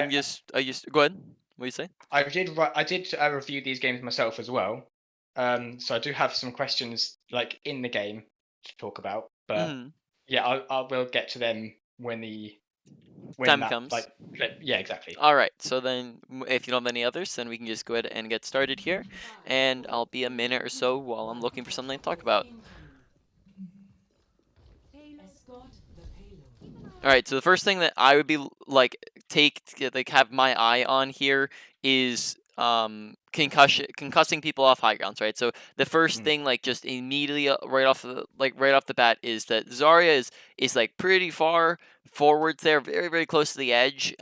I just go ahead. What do you say? I did review these games myself as well. So I do have some questions like in the game to talk about. But Mm-hmm. yeah, I will get to them when Time that comes. like flip. Yeah, exactly. All right. So then, if you don't have any others, then we can just go ahead and get started here, and I'll be a minute or so while I'm looking for something to talk about. All right, so the first thing that I would be like have my eye on here is concussing people off high grounds, right? So the first Mm. thing, like just immediately right off the bat, is that Zarya is like pretty far forwards there, very very close to the edge.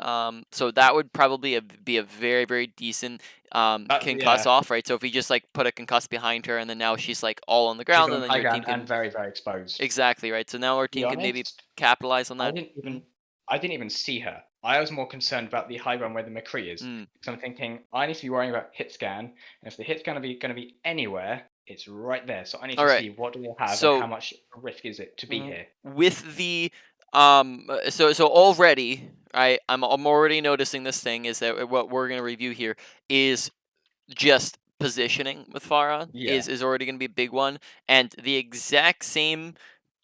So that would probably be a very very decent concuss Yeah, off, right? So if we just like put a concuss behind her, and then now she's like all on the she's ground, and on then high your team ground and can very very exposed. exactly right. So now our To be team can maybe honest, capitalize on I that. didn't Mm, even I didn't even see her. I was more concerned about the high ground where the McCree is. mm. Because I'm thinking I need to be worrying about hit scan, and if the hit's gonna be anywhere, it's right there. So I need All to right. see what do they have and So how much risk is it to be here. with the so already, I'm already noticing this thing is that what we're gonna review here is just positioning with Pharah Yeah, is already going to be a big one, and the exact same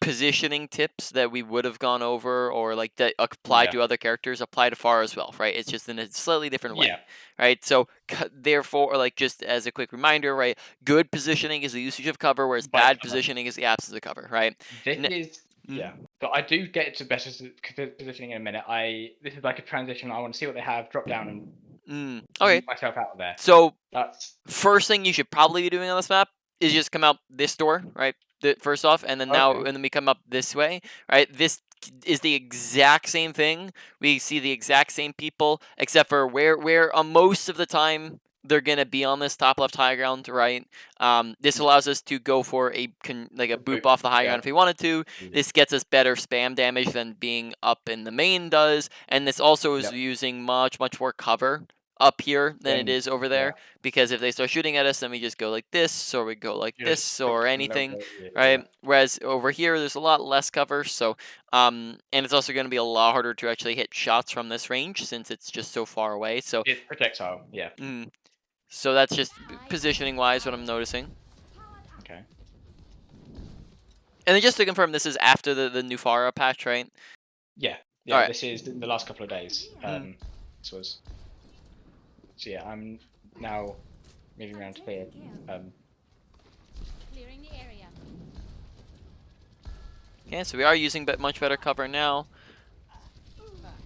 positioning tips that we would have gone over or like that apply yeah, to other characters apply to Pharah as well, right? It's just in a slightly different way, yeah. right? So therefore, like just as a quick reminder, right? Good positioning is the usage of cover, whereas By bad cover. positioning is the absence of cover, right? This N- is mm, yeah. But I do get to better positioning in a minute. This is like a transition. I want to see what they have, drop down, and okay, yeet myself out of there. so That's first thing you should probably be doing on this map is just come out this door, right? First off, and then okay. and then we come up this way, right? This is the exact same thing. We see the exact same people, except for where most of the time they're gonna be on this top left high ground, right? This Yeah, allows us to go for like a the boop boop. off the high Yeah, ground if we wanted to. yeah. This gets us better spam damage than being up in the main does, and this also is Yep. using much more cover up here than it Then is over yeah, there, because if they start shooting at us, then we just go like this, or we go like you just this, book or them a little anything, bit. Yeah, yeah. right? Whereas over here, there's a lot less cover, so and it's also going to be a lot harder to actually hit shots from this range since it's just so far away. So, It's projectile. Yeah. mm, so that's just positioning wise what I'm noticing. Okay. And then just to confirm, this is after the new Pharah patch, right? Yeah, All yeah. right. This is the last couple of days. Mm. This was. So yeah, I'm now moving around here. Um, Clearing the area. Okay, so we are using much better cover now.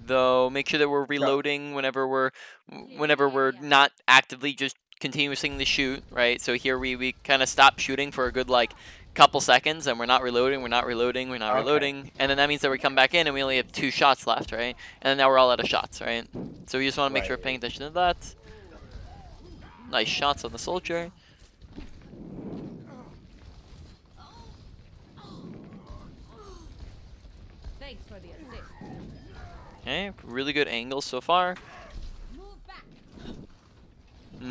Though make sure that we're Sure. reloading whenever we're not actively just continuously to shoot, right? So here we kind of stop shooting for a good like couple seconds, and we're not reloading, Okay. and then that means that we come back in and we only have 2 shots left, right? And then now we're all out of shots, right? So we just want to make sure we're Right. paying attention to that. Nice shots on the soldier. Thanks for the assist. Okay, really good angles so far. Move back.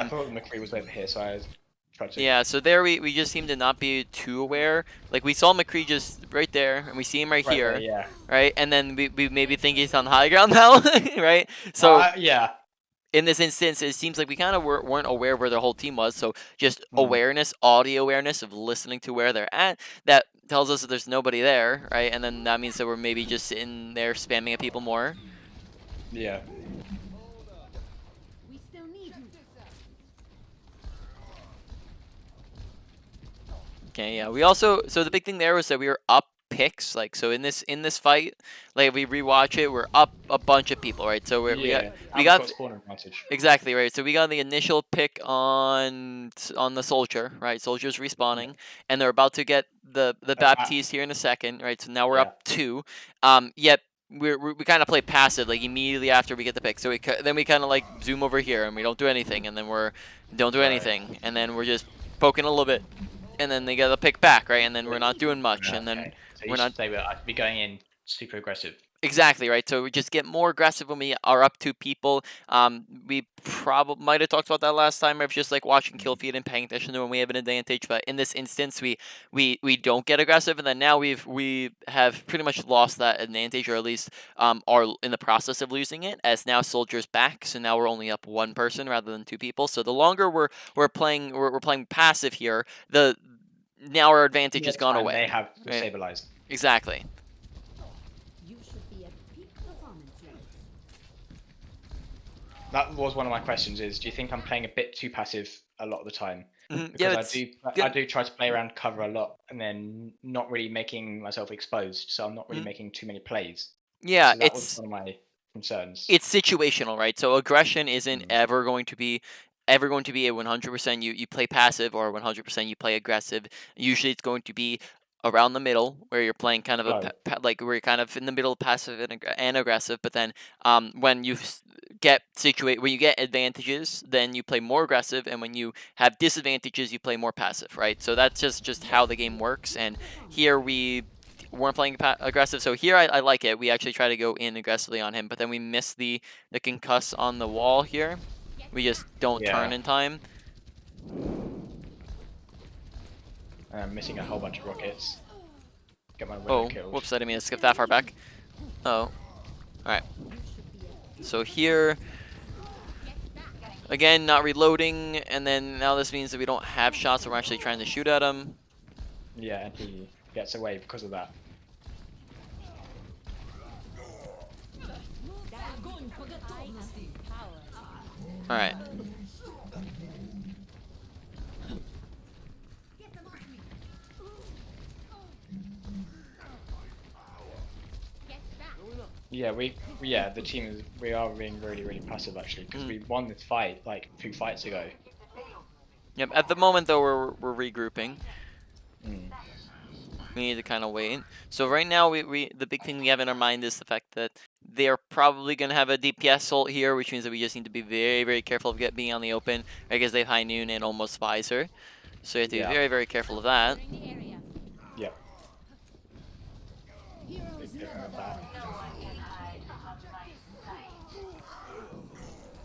I Mm. thought the McCree was over here, so I tried to. Yeah, so there we just seem to not be too aware. Like we saw McCree just right there, and we see him right Right there. here, Yeah. right? And then we maybe think he's on the high ground now, right? So Yeah. in this instance, it seems like we kind of weren't aware where their whole team was. So just Mm. awareness, audio awareness of listening to where they're at, that tells us that there's nobody there, right? And then that means that we're maybe just sitting there spamming at people more. Yeah. We still need you. Okay, yeah. We also so the big thing there was that we were up picks, like so in this fight, like if we rewatch it, we're up a bunch of people, right? So Yeah. we And we've got got spawn advantage. exactly right. So we got the initial pick on the soldier, right? Soldiers Yeah. respawning, and they're about to get the Uh, Baptiste here in a second, right? So now we're yeah. up 2. Yet we kind of play passive, like immediately after we get the pick. So then we kind of like zoom over here and we don't do anything, and then we're don't do Right. anything, and then we're just poking a little bit, and then they get the pick back, right? And then we're not doing much, Yeah, and then okay. So you we're not should say I'd be going in super aggressive. Exactly, right. So we just get more aggressive when we are up to people. We probably might have talked about that last time of just like watching kill feed and paying attention to when we have an advantage. But in this instance, we don't get aggressive, and then now we have pretty much lost that advantage, or at least are in the process of losing it. As now soldiers back, so now we're only up one person rather than two people. So the longer we're playing passive here, the now our advantage has More gone time away. they have Right? stabilized. Exactly. You should be at peak performance levels. That was one of my questions. Is do you think I'm playing a bit too passive a lot of the time? Yeah, Because it's I good. do try to play around cover a lot, and then not really making myself exposed. So I'm not really Mhm. making too many plays. Yeah, So that was one of my concerns. it's situational, right? So aggression isn't Mm. ever going to be a 100% you play passive or 100% you play aggressive. Usually it's going to be around the middle where you're playing kind of a Flow. like where you're kind of in the middle passive and aggressive, but then when you get situate when you get advantages, then you play more aggressive, and when you have disadvantages you play more passive, right? So that's just Yeah. how the game works. And here we weren't playing aggressive. So here I like it. We actually try to go in aggressively on him, but then we miss the concuss on the wall here. We just don't Yeah. turn in time. And I'm missing a whole bunch of rockets. Get my widow Oh, killed. whoops! I didn't mean to skip that far back. Oh, all right. So here again, not reloading, and then now this means that we don't have shots. So we're actually trying to shoot at him. Yeah, and he gets away because of that. All right. Yeah, the team we are being really really passive actually because we won this fight like 2 fights ago. Yep. At the moment, though, we're regrouping. Mm. We need to kind of wait. So right now, we the big thing we have in our mind is the fact that they're probably going to have a DPS ult here, which means that we just need to be very, very careful of being on the open, because they have high noon and almost visor. So you have to be Yeah. very, very careful of that. Clearing the area. Yep. Heroes Big never of die. that.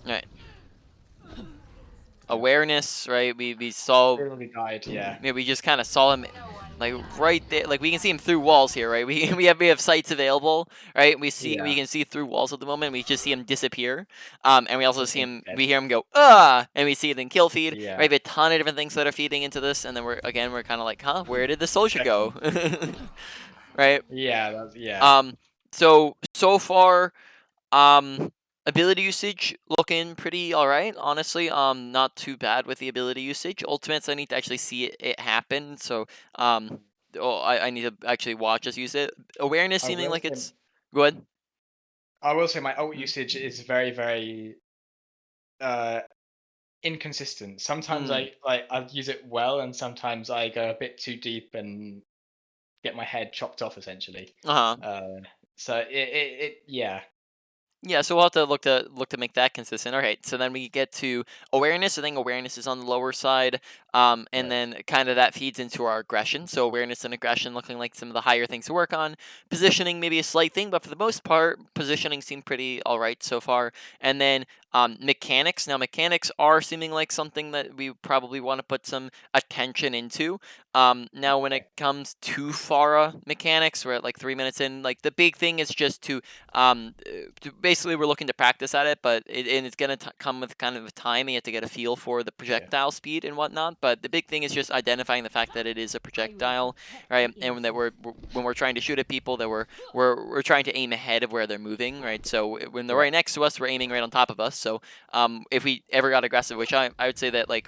All right. Awareness, right? We saw, Really died. Yeah. yeah, we just kind of saw him like right there. Like we can see him through walls here, right? We have sights available, right? We Yeah. can see through walls at the moment. We just see him disappear, and we also I see think him. dead. We hear him go and we see it in kill feed. Yeah. Right, we have a ton of different things that are feeding into this, and then we're kind of like, huh, where did the soldier go? Right. Yeah. Yeah. So far, um, ability usage looking pretty all right, honestly. Not too bad with the ability usage. Ultimates, I need to actually see it happen. So, I need to actually watch us use it. Awareness I seeming will like say. it's good. I will say my ult usage is very very uh inconsistent. Sometimes Mm. I use it well, and sometimes I go a bit too deep and get my head chopped off essentially. Uh huh. Uh, so it yeah. Yeah, so we'll have to look to make that consistent. All right, so then we get to awareness. I think awareness is on the lower side, and Right. then kind of that feeds into our aggression. So awareness and aggression looking like some of the higher things to work on. Positioning maybe a slight thing, but for the most part, positioning seemed pretty all right so far. And then mechanics. Now mechanics are seeming like something that we probably want to put some attention into. Now when it Okay. comes to Pharah mechanics, we're at like 3 minutes in. Like the big thing is just basically we're looking to practice at it, but it's going to come with kind of a time. You have to get a feel for the Yeah. projectile speed and whatnot, but the big thing is just identifying the fact that it is a I will projectile, protect right? the And that innocent. when we're trying to shoot at people, that we're trying to aim ahead of where they're moving, right? So when they're Yeah. right next to us, we're aiming right on top of us. So if we ever got aggressive, which I would say that like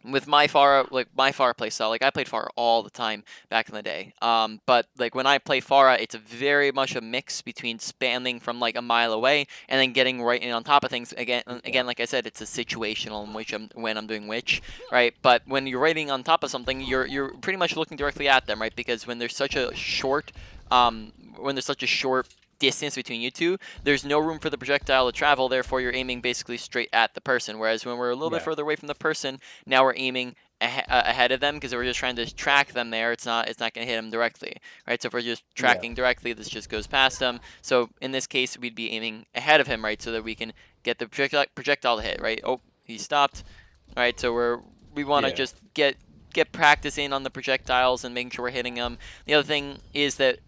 with my Pharah playstyle, like I played Pharah all the time back in the day. But like when I play Pharah, it's very much a mix between spamming from like a mile away and then getting right in on top of things. Yeah. Again, like I said, it's a situational in which when I'm doing which, right? But when you're writing on top of something, you're pretty much looking directly at them, right? Because when there's such a short distance between you two, there's no room for the projectile to travel, therefore you're aiming basically straight at the person. Whereas when we're a little bit Yeah. further away from the person, now we're aiming ahead of them, because if we're just trying to track them there, it's not going to hit them directly, right? So if we're just tracking directly, this just goes past them. So in this case, we'd be aiming ahead of him, right, so that we can get the projectile to hit, right? Oh, he stopped. All right, so we want to just get practicing on the projectiles and making sure we're hitting them. The other thing is that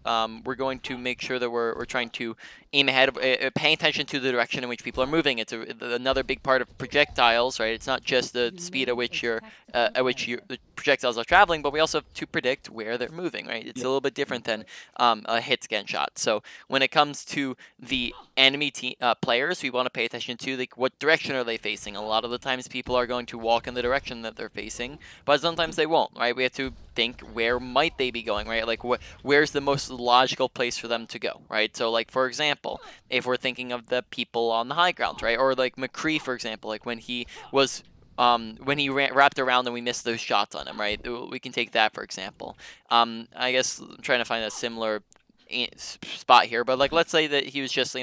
we're going to make sure that we're trying to aim ahead of, paying attention to the direction in which people are moving. It's another big part of projectiles, right? It's not just the speed at which the projectiles are traveling, but we also have to predict where they're moving, right? It's a little bit different than a hit scan shot. So when it comes to the enemy players, we want to pay attention to like what direction are they facing. A lot of the times people are going to walk in the direction that they're facing, but sometimes they won't, right? We have to think, where might they be going, right? Like where's the most logical place for them to go, right? So like, for example, if we're thinking of the people on the high ground, right? Or like McCree, for example, like when he was when he wrapped around and we missed those shots on him, right? We can take that for example. I guess I'm trying to find a similar spot here, but like, let's say that he was just,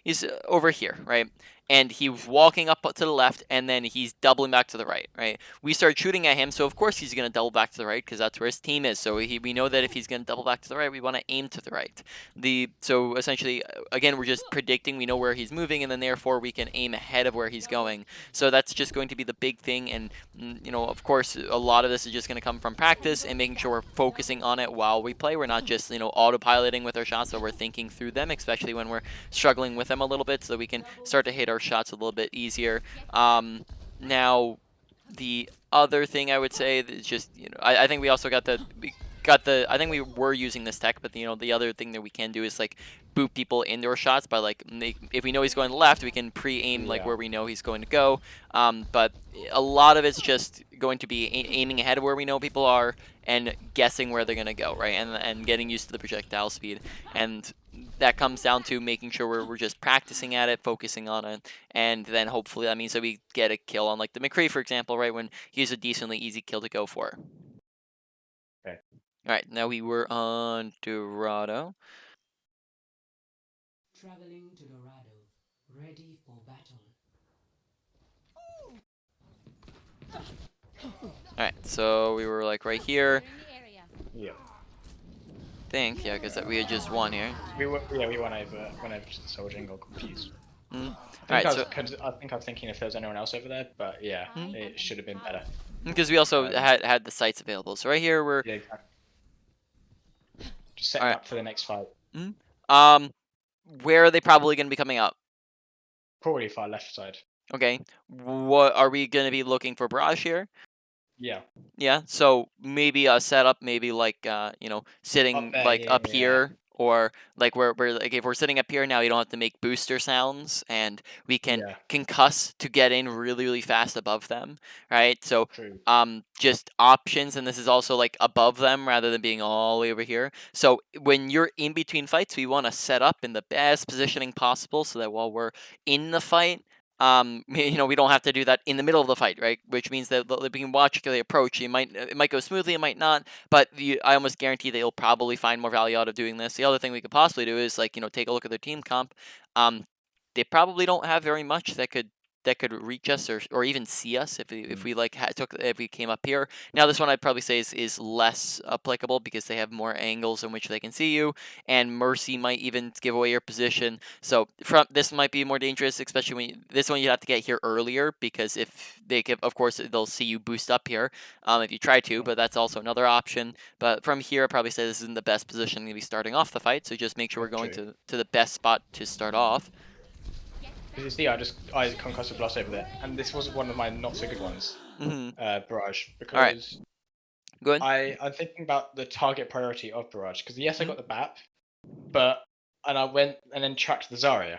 he's over here, right? And he was walking up to the left, and then he's doubling back to the right, right? We start shooting at him, so of course he's going to double back to the right, because that's where his team is. So we know that if he's going to double back to the right, we want to aim to the right. So essentially, again, we're just predicting, we know where he's moving, and then therefore we can aim ahead of where he's going. So that's just going to be the big thing, and of course, a lot of this is just going to come from practice and making sure we're focusing on it while we play. We're not just, autopiloting with our shots, but we're thinking through them, especially when we're struggling with them a little bit, so that we can start to hit our shots a little bit easier. Now, the other thing I would say is just, I think we also I think we were using this tech, but the other thing that we can do is like boot people indoor shots by like if we know he's going left, we can pre-aim like where we know he's going to go. But a lot of it's just going to be aiming ahead of where we know people are and guessing where they're going to go, right? And getting used to the projectile speed, and that comes down to making sure we're just practicing at it, focusing on it, and then hopefully that means that we get a kill on like the McCree, for example, right, when he's a decently easy kill to go for. Okay. All right, now we were on Dorado. Traveling to Dorado, ready for battle. All right, so we were like right here. Yeah. Yeah, because we had just won here. We won over Soldier and got confused. All I right, think I was thinking if there was anyone else over there, but yeah, it should have been better. Because we also had the sites available. So right here we're exactly. Just setting up for the next fight. Where are they probably going to be coming out? Probably far left side. Okay. What are we going to be looking for? Barrage here? Yeah. Yeah. So maybe a setup, maybe like sitting up here, or like we're like, if we're sitting up here now, you don't have to make booster sounds, and we can concuss to get in really, really fast above them, right? So just options, and this is also like above them rather than being all the way over here. So when you're in between fights, we want to set up in the best positioning possible, so that while we're in the fight, we don't have to do that in the middle of the fight, right? Which means that we can watch the approach. It might go smoothly, it might not, but I almost guarantee that you'll probably find more value out of doing this. The other thing we could possibly do is like take a look at their team comp. They probably don't have very much that could reach us or even see us if we came up here. Now this one I'd probably say is less applicable because they have more angles in which they can see you, and Mercy might even give away your position. So this might be more dangerous, especially when this one you have to get here earlier, because if they give, of course they'll see you boost up here if you try to, but that's also another option. But from here I'd probably say this isn't the best position to be starting off the fight, so just make sure we're going to the best spot to start off. Because you see, I concussed a blast over there, and this was one of my not so good ones. Barrage, because Go ahead. I'm thinking about the target priority of Barrage, because yes, I got the BAP, and I went and then tracked the Zarya.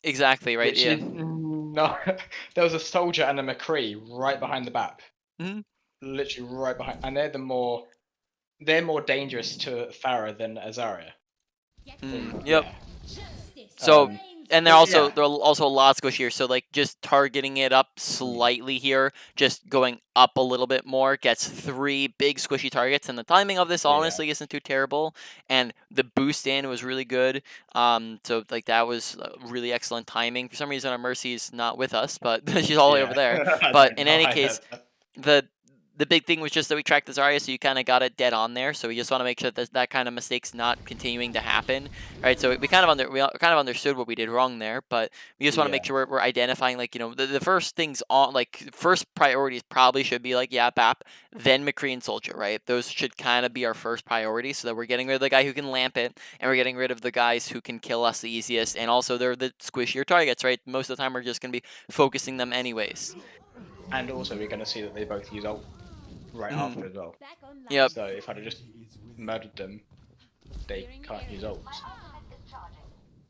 Exactly, right? Yeah. No, there was a Soldier and a McCree right behind the BAP. Literally right behind, and they're more dangerous to Pharah than a Zarya. Yep. So and they're also a lot squishier, so like just targeting it up slightly here, just going up a little bit more, gets 3 big squishy targets, and the timing of this honestly isn't too terrible, and the boost in was really good. So like that was really excellent timing. For some reason our Mercy's not with us, but she's all the way over there. But in any case, the big thing was just that we tracked the Zarya, so you kind of got it dead on there. So we just want to make sure that that kind of mistake's not continuing to happen, right? So we kind of understood what we did wrong there, but we just want to make sure we're identifying, like, the first things on, like, first priorities probably should be like, yeah, BAP, then McCree and Soldier, right? Those should kind of be our first priority, so that we're getting rid of the guy who can lamp it, and we're getting rid of the guys who can kill us the easiest, and also they're the squishier targets, right? Most of the time we're just going to be focusing them anyways. And also we're going to see that they both use ult right after as well. Back online. Yep. So if I'd have just murdered them, they can't use ult.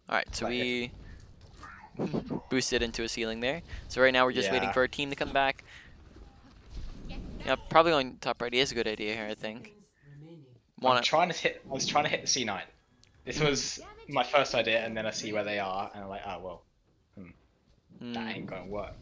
Alright, so Like we boosted into a ceiling there. So right now we're just waiting Yeah. for our team to come back. Yeah, probably going top right is a good idea here, I think. Remaining. I was trying to hit the C9. This was my first idea, and then I see where they are, and I'm like, oh well, that ain't gonna work.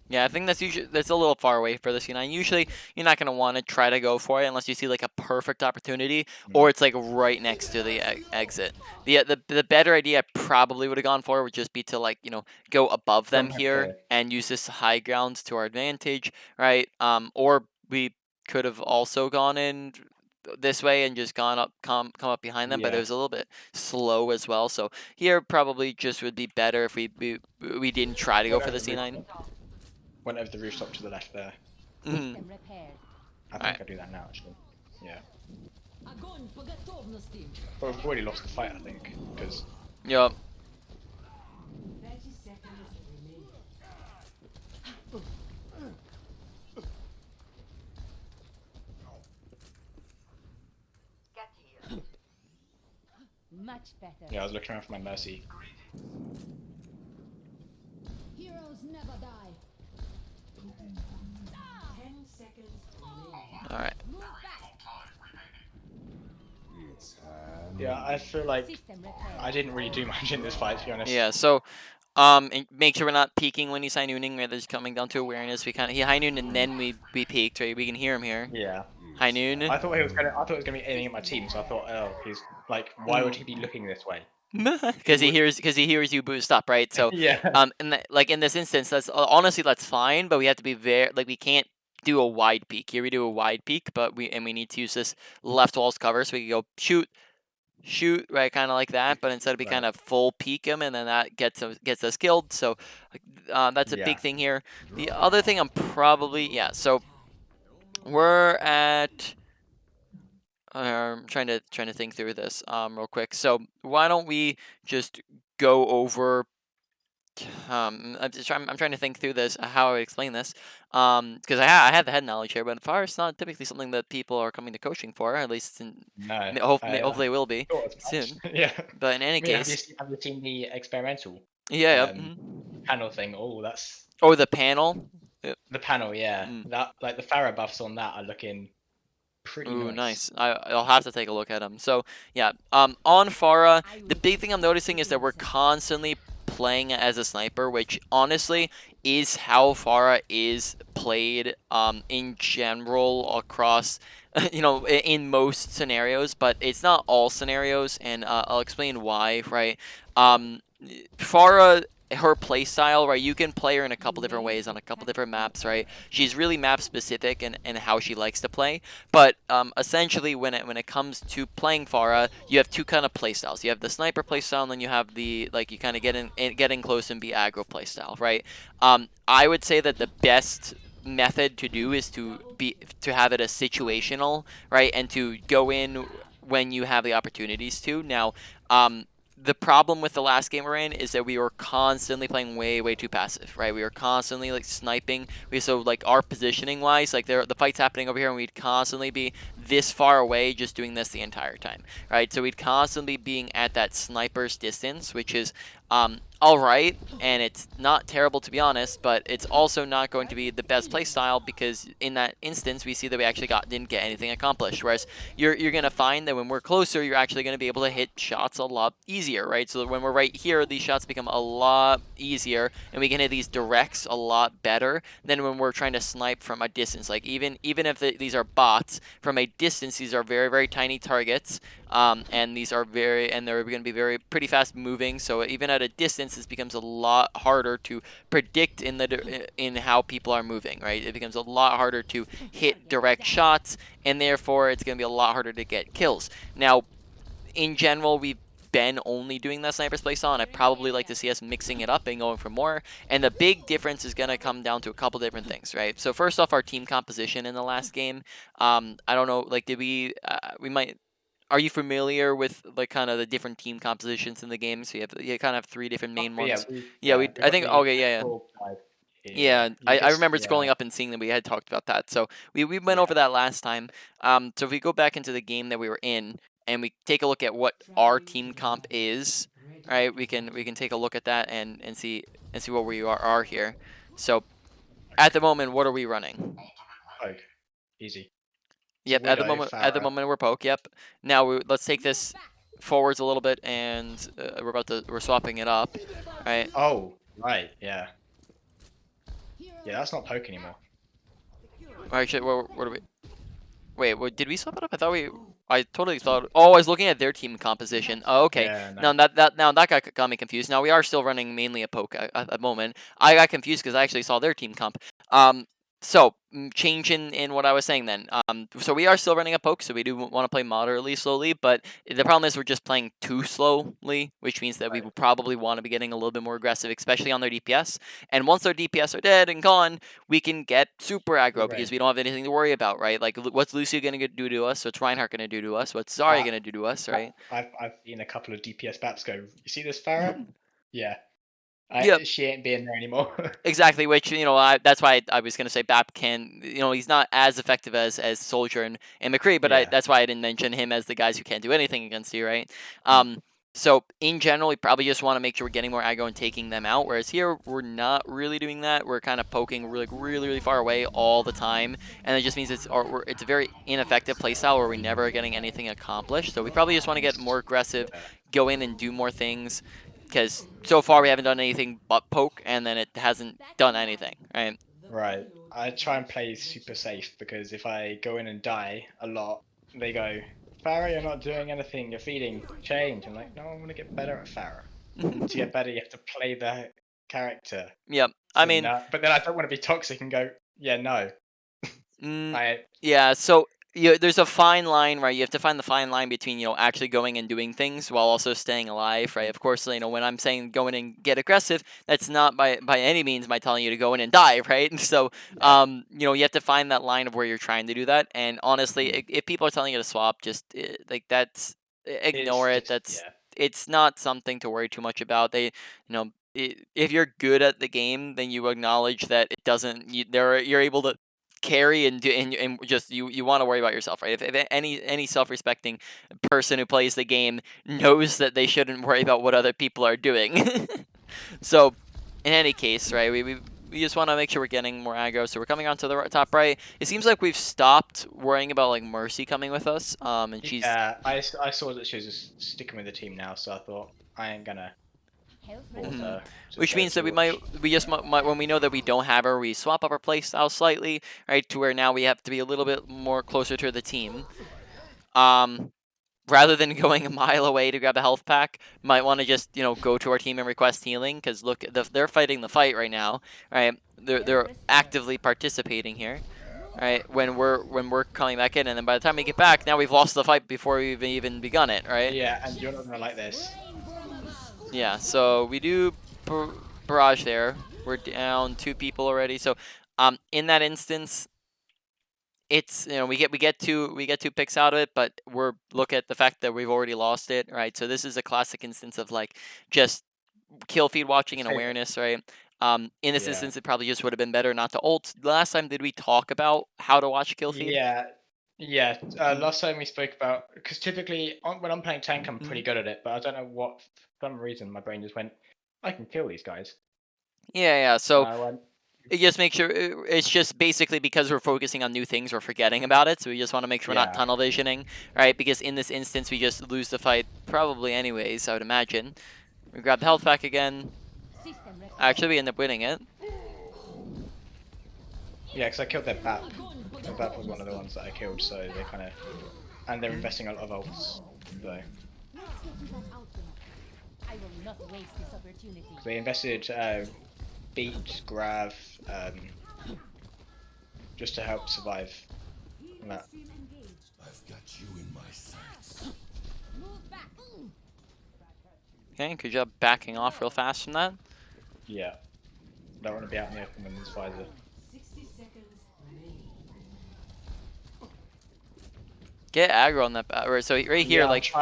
Yeah, I think that's a little far away for the C9. Usually, you're not gonna want to try to go for it unless you see like a perfect opportunity, or it's like right next to the exit. The better idea I probably would have gone for would just be to, like, go above them From here here. and use this high ground to our advantage, right? Or we could have also gone in this way and just gone up, come up behind them, but it Yeah. was a little bit slow as well. So here probably just would be better if we didn't try to go for the C9. Went over the rooftop to the left there. Mhm. System repaired. I think I'll do that now, actually. Yeah. Огонь по готовности. But we've already lost the fight, I think, because Yup. 30 seconds remaining. Much better. yeah, I was looking around for my mercy. Heroes never die. 10 seconds remaining. All right. Move back. Yeah, I feel like System repaired. I didn't really do much in this fight, to be honest. Yeah. So, and make sure we're not peeking when he's high nooning. Right, there's coming down to awareness. We he high noon and then we peaked. Right, we can hear him here. Yeah. High noon. I thought he was gonna be aiming at my team, so I thought, oh, he's like, why would he be looking this way? Because he hears you boost up, right? So, Yeah. and like in this instance, that's honestly that's fine, but we have to be very, like, we can't do a wide peek. Here we do a wide peek, but we need to use this left wall's cover so we can go shoot, right, kind of like that, but instead we Right. kind of full peek him, and then that gets us killed. So that's a Yeah. big thing here. The other thing I'm probably, yeah, so we're at, I'm trying to think through this real quick. So why don't we just go over, I'm trying to think through this, how I would explain this, because I have the head knowledge here, but Pharah is not typically something that people are coming to coaching for, at least No. hopefully will be thought as soon. much. Yeah. But in any I mean, case, have you seen the experimental yeah, panel thing? Oh, that's Oh, the panel. the panel. Yeah, Mm. that like the Pharah buffs on that are looking pretty Ooh, nice. nice. I'll have to take a look at them. So yeah, on Pharah, the big thing I'm noticing is that we're constantly playing as a sniper, which honestly is how Pharah is played in general across in most scenarios, but it's not all scenarios, and I'll explain why, right? Pharah, her playstyle, right, you can play her in a couple different ways on a couple different maps, right? She's really map specific and how she likes to play, but essentially when it comes to playing Pharah, you have two kind of playstyles. You have the sniper playstyle, and then you have the, like, you kind of get in close and be aggro playstyle, right? I would say that the best method to do is to have it a situational, right, and to go in when you have the opportunities to. Now, the problem with the last game we're in is that we were constantly playing way too passive, right? We were constantly, like, sniping. So, like, our positioning wise, like, the fight's happening over here, and we'd constantly be this far away just doing this the entire time, right? So we'd constantly being at that sniper's distance, which is all right, and it's not terrible, to be honest, but it's also not going to be the best play style, because in that instance we see that we actually didn't get anything accomplished. Whereas you're gonna find that when we're closer, you're actually gonna be able to hit shots a lot easier, right? So that when we're right here, these shots become a lot easier, and we can hit these directs a lot better than when we're trying to snipe from a distance. Like, even if these are bots, from a distance, these are very, very tiny targets, and these are they're going to be pretty fast moving. So even at a distance, this becomes a lot harder to predict in how people are moving, right? It becomes a lot harder to hit direct shots, and therefore it's going to be a lot harder to get kills. Now, in general, we've been only doing that sniper's playstyle, and I'd probably like to see us mixing it up and going for more. And the big difference is going to come down to a couple different things, right? So first off, our team composition in the last game. I don't know, like, did we might. Are you familiar with like kind of the different team compositions in the game? So you kind of have three different main But ones. Yeah, yeah, we've I got think the okay, yeah, yeah. tactical side here. Yeah, You I just remember scrolling up and seeing that we had talked about that. So we went yeah. over that last time. So if we go back into the game that we were in and we take a look at what our Traveling team to the comp battle. is, Ready right? for We can battle. take a look at that and see where we are here. So at the moment, what are we running? Poke. Easy. It's a Yep, at widow, the Pharah. moment we're poke. Yep. Now let's take this forwards a little bit, and we're swapping it up, right? Oh, right, yeah. Yeah, that's not poke anymore. Or actually, what are we? Wait, what, did we swap it up? I totally thought. Oh, I was looking at their team composition. Oh, okay. Yeah, no. Now that got me confused. Now we are still running mainly a poke at the moment. I got confused because I actually saw their team comp. So change in what I was saying then. So we are still running a poke, so we do want to play moderately slowly. But the problem is we're just playing too slowly, which means that we Right. will probably want to be getting a little bit more aggressive, especially on their DPS. And once their DPS are dead and gone, we can get super aggro because we don't have anything to worry about, right? Like, what's Lucio gonna do to us? What's Reinhardt gonna do to us? What's Zarya But gonna do to us, right? I've seen a couple of DPS baps go, you see this Pharah? Yeah. Yep. She ain't being there anymore. Exactly, which that's why I was gonna say Bap can he's not as effective as Soldier and McCree, but Yeah. that's why I didn't mention him as the guys who can't do anything against you, right? Mm. So in general, we probably just want to make sure we're getting more aggro and taking them out. Whereas here, we're not really doing that. We're kind of poking really far away all the time, and it just means it's a very ineffective playstyle where we never are getting anything accomplished. So we probably just want to get more aggressive, Yeah. go in and do more things, because so far we haven't done anything but poke, and then it hasn't done anything, right? The Right. payload I will try and reach play your super destination. safe because if I go in and die a lot, they go, Pharah, you're not doing anything, you're feeding. Change. I'm like, no, I want to get better at Pharah. And to get better, you have to play the character. Yep. I So mean, no, but then I don't want to be toxic and go, yeah, no. mm, I yeah. So there's a fine line, right? You have to find the fine line between actually going and doing things while also staying alive, right? Of course, when I'm saying go in and get aggressive, that's not by any means by telling you to go in and die, right? So yeah. you have to find that line of where you're trying to do that. And honestly, Mm. if people are telling you to swap, just like that's ignore it. Yeah. It's not something to worry too much about. If you're good at the game, then you acknowledge that it doesn't. You're able to carry and do and just you want to worry about yourself, right? If any self-respecting person who plays the game knows that they shouldn't worry about what other people are doing. So in any case, right, we just want to make sure we're getting more aggro. So we're coming onto the top right. It seems like we've stopped worrying about like Mercy coming with us, and she's Yeah, I saw that she was just sticking with the team now, so I thought I ain't gonna force Mhm. her to Which go means that to watch. we just might, when we know that we don't have her, we swap up our playstyle slightly, right, to where now we have to be a little bit more closer to the team. Um, Rather than going a mile away to grab a health pack, might want to just go to our team and request healing, because look, they're fighting the fight right now, right? They're actively participating here, right? When we're coming back in, and then by the time we get back, now we've lost the fight before we've even begun it, right? Yeah, and you're not gonna like this. Yeah, so we do barrage there. We're down 2 people already. So in that instance, it's we get two picks out of it, but we're look at the fact that we've already lost it, right? So this is a classic instance of like just kill feed watching and Say, awareness, right? In this yeah, instance, it probably just would have been better not to ult. Last time, did we talk about how to watch kill feed? yeah, yeah. Mm, Last time we spoke about because typically when I'm playing tank, I'm pretty mm. good at it, but I don't know what for some reason my brain just went, I can kill these guys, Yeah. and So I went, it just makes sure it's just basically because we're focusing on new things, we're forgetting about it. So we just want to make sure we're not yeah, tunnel visioning, right? Because in this instance, we just lose the fight probably anyways, I would imagine. We grab the health pack again. Actually, we end up winning it. Yeah, because I killed their BAP. The BAP was one of the ones that I killed, so they kind of... And they're investing a lot of ults, so... Let's get you that outcome. I will not waste this opportunity. They invested Beat, Grav, just to help survive that. I've got you in my sights. Move back. Okay, good job backing off real fast from that. Yeah. Don't want to be out in the open when there's Pfizer. 60 seconds remaining. Get aggro on that. So right here, Yeah, like.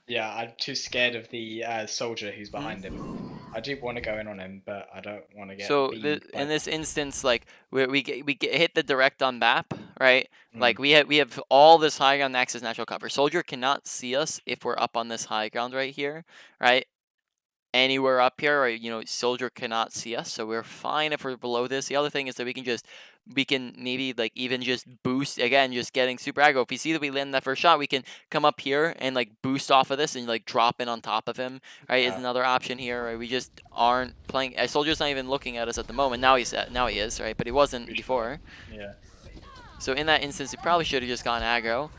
Yeah, I'm too scared of the soldier who's behind him. I do want to go in on him, but I don't want to get So beamed by... in this instance, like we get hit the direct on BAP, right? Mm. Like we have all this high ground access natural cover. Soldier cannot see us if we're up on this high ground right here, right? Anywhere up here, or soldier cannot see us, so we're fine if we're below this. The other thing is that we can maybe like even just boost again, just getting super aggro. If we see that we land that first shot, we can come up here and like boost off of this and like drop in on top of him, right? Is another option here, right? We just aren't playing. Soldier's not even looking at us at the moment. Now he is, right? But he wasn't before. Yeah. So in that instance, we probably should have just gone aggro.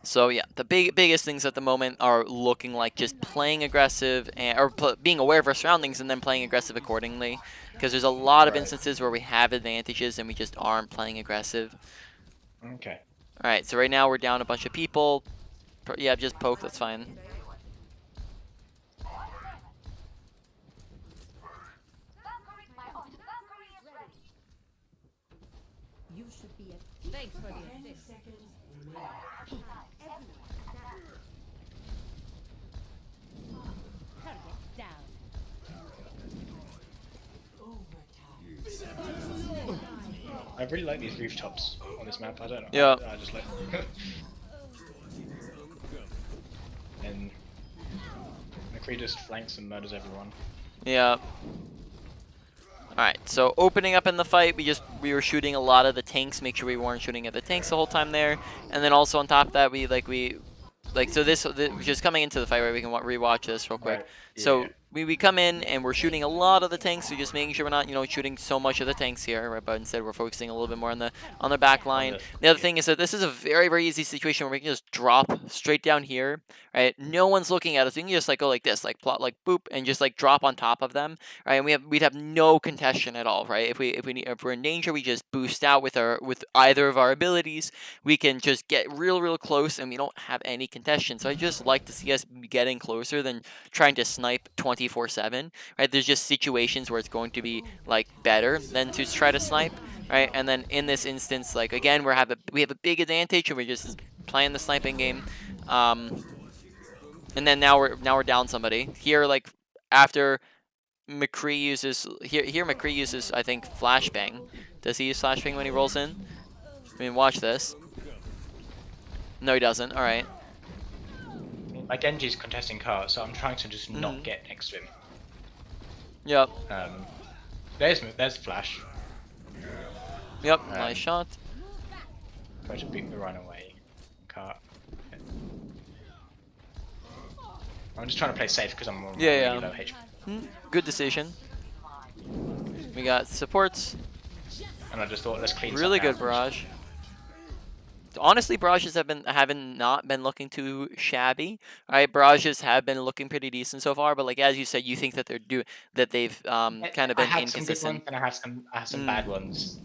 So yeah, the biggest things at the moment are looking like just playing aggressive or being aware of our surroundings and then playing aggressive accordingly. Because there's a lot of instances where we have advantages and we just aren't playing aggressive. Okay. All right, so right now we're down a bunch of people. Yeah, just poke. That's fine. You should be at thanks for the 10 assist. seconds remaining. Target down. Overtime. I really like these rooftops on this map. I don't know. Yeah. I just like... And McCree just flanks and murders everyone. Yeah. Alright, so opening up in the fight, we were shooting a lot of the tanks, make sure we weren't shooting at the tanks the whole time there. And then also on top of that, so this just coming into the fight, right, we can rewatch this real quick. Right. So Yeah. we come in and we're shooting a lot of the tanks, so just making sure we're not shooting so much of the tanks here, right? But instead we're focusing a little bit more on the back line. The other thing is that this is a very, very easy situation where we can just drop straight down here, right? No one's looking at us. We can just like go like this, like plot like boop, and just like drop on top of them, right? And we'd have no contention at all, right? If we're in danger, we just boost out with either of our abilities. We can just get real close, and we don't have any contention. So I just like to see us getting closer than trying to snipe 24/7, right? There's just situations where it's going to be like better than to try to snipe, right? And then in this instance, like again, we have a big advantage, and we're just playing the sniping game. And then now we're down somebody here. Like after McCree uses here McCree uses, I think, flashbang. Does he use flashbang when he rolls in? I mean, watch this. No, he doesn't. All right. My Genji's contesting cart, so I'm trying to just not get next to him. Yep. There's Flash. Yep. Nice shot. Try to beat the runaway cart. Okay. I'm just trying to play safe because I'm on really low HP. Good decision. We got supports. And I just thought, let's clean Really something good out. barrage. Honestly, barrages haven't not been looking too shabby. Right, barrages have been looking pretty decent so far. But like as you said, you think that they've kind of been I had some good inconsistent. ones and I have some bad ones.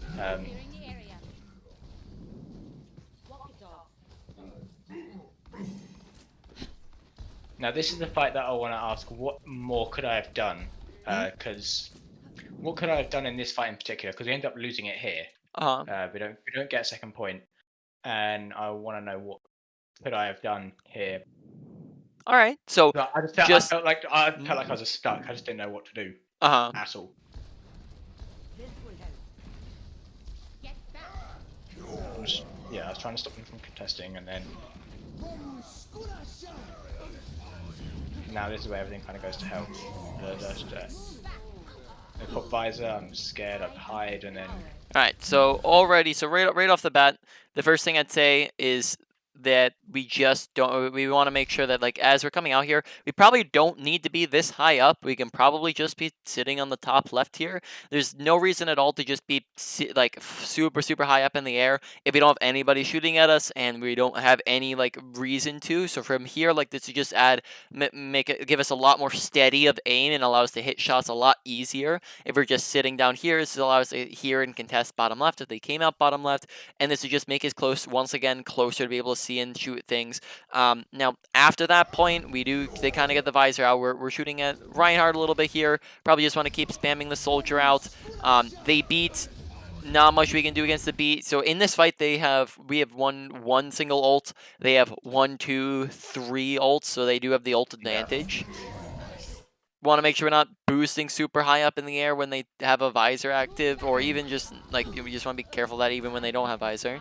Now this is the fight that I want to ask: what more could I have done? Because what could I have done in this fight in particular? Because we end up losing it here. We don't get a second point, and I want to know what could I have done here. All right, so I felt like I was just stuck. I just didn't know what to do at all. I was trying to stop them from contesting, and then now this is where everything kind of goes to hell. I put visor, I'm scared, I hide, and then... Alright, so right off the bat, the first thing I'd say is that we just don't. We want to make sure that, like, as we're coming out here, we probably don't need to be this high up. We can probably just be sitting on the top left here. There's no reason at all to just be like super high up in the air if we don't have anybody shooting at us and we don't have any like reason to. So from here, like, this to just add make it give us a lot more steady of aim and allow us to hit shots a lot easier. If we're just sitting down here, this allows us to hear and contest bottom left if they came out bottom left, and this would just make us close once again, closer to be able to see and shoot things. Now after that point, they kind of get the visor out. We're shooting at Reinhardt a little bit here. Probably just want to keep spamming the soldier out. They beat. Not much we can do against the beat. So in this fight, we have one single ult. They have 1, 2, 3 ults, so they do have the ult advantage. Want to make sure we're not boosting super high up in the air when they have a visor active, or even just like, we just want to be careful that even when they don't have visor.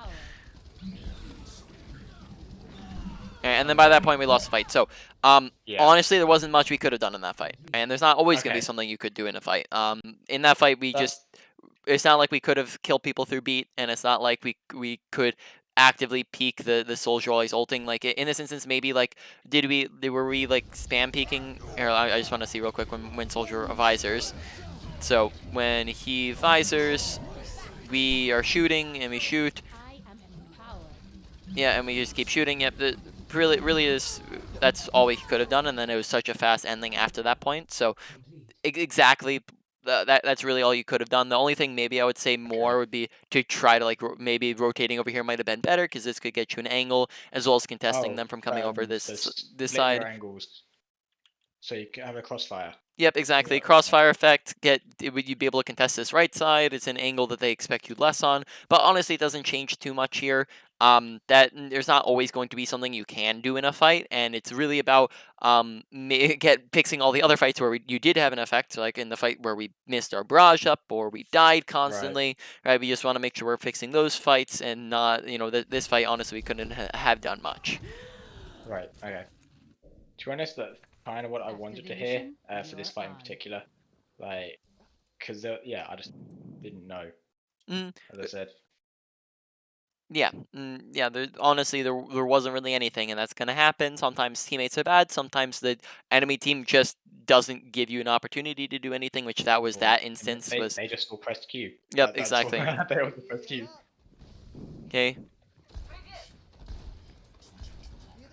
And then by that point, we lost the fight. So, honestly, there wasn't much we could have done in that fight. And there's not always going to be something you could do in a fight. In that fight, it's not like we could have killed people through beat, and it's not like we could actively peek the soldier while he's ulting. Like, in this instance, maybe, like, were we like spam peeking? Here, I just want to see real quick when soldier visors. So when he visors, we are shooting and we shoot. Yeah, and we just keep shooting. Yep, really is, that's all we could have done, and then it was such a fast ending after that point. So exactly, that's really all you could have done. The only thing maybe I would say more would be to try to, like, maybe rotating over here might have been better, because this could get you an angle as well as contesting them from coming over this side. Angles, so you can have a crossfire. Yep, exactly. Crossfire effect. You'd be able to contest this right side. It's an angle that they expect you less on, but honestly, it doesn't change too much here. That there's not always going to be something you can do in a fight, and it's really about fixing all the other fights where you did have an effect, like in the fight where we missed our barrage up or we died constantly. Right? We just want to make sure we're fixing those fights, and not, this fight. Honestly, we couldn't have done much. Right. Okay. To be honest, that's kind of what I wanted to hear for this fight in particular, like, because I just didn't know. As I said. Yeah, honestly, there wasn't really anything, and that's gonna happen. Sometimes teammates are bad. Sometimes the enemy team just doesn't give you an opportunity to do anything, which that was that instance. They just all pressed Q. Yep, exactly. They all pressed Q. Okay.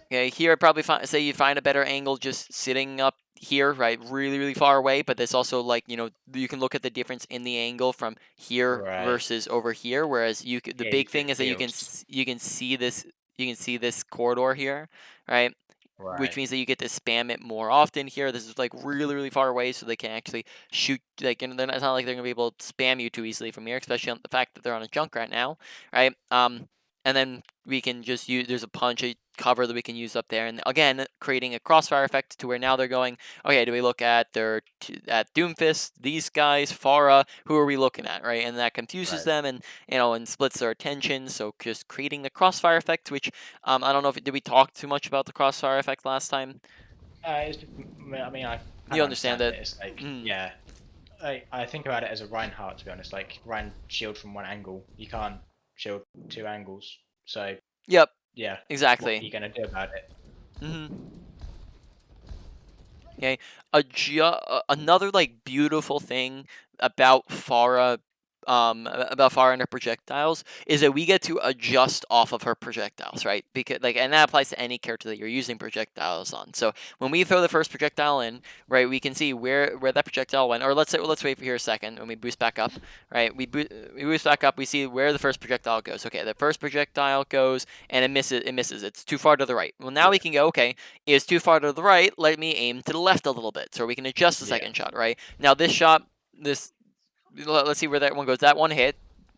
Okay, here I'd probably say you find a better angle just sitting up here, right, really far away, but there's also, like, you can look at the difference in the angle from here versus over here, whereas the big thing is that you can see this corridor here, right? Which means that you get to spam it more often here. This is like really far away, so they can actually shoot. Like, it's not like they're gonna be able to spam you too easily from here, especially on the fact that they're on a junk right now, right? And then we can just use, there's a punch cover that we can use up there, and again, creating a crossfire effect to where now they're going, okay, do we look at at Doomfist, these guys, Pharah, who are we looking at, right? And that confuses them, and and splits their attention. So just creating the crossfire effect, which I don't know, did we talk too much about the crossfire effect last time? I mean, you understand that. It's like, yeah, I think about it as a Reinhardt, to be honest. Like, Rein shield from one angle, you can't shield two angles. So yep, yeah, exactly. What are you gonna do about it? Okay, another, like, beautiful thing about Pharah and her projectiles is that we get to adjust off of her projectiles, right? Because, like, and that applies to any character that you're using projectiles on. So when we throw the first projectile in, right, we can see where that projectile went. Or let's wait for here a second. When we boost back up, right, we boost back up, we see where the first projectile goes. Okay, the first projectile goes and it misses. It's too far to the right. Well, now we can go, okay, it's too far to the right. Let me aim to the left a little bit, so we can adjust the second shot, right? Now this shot, let's see where that one goes. That one hit.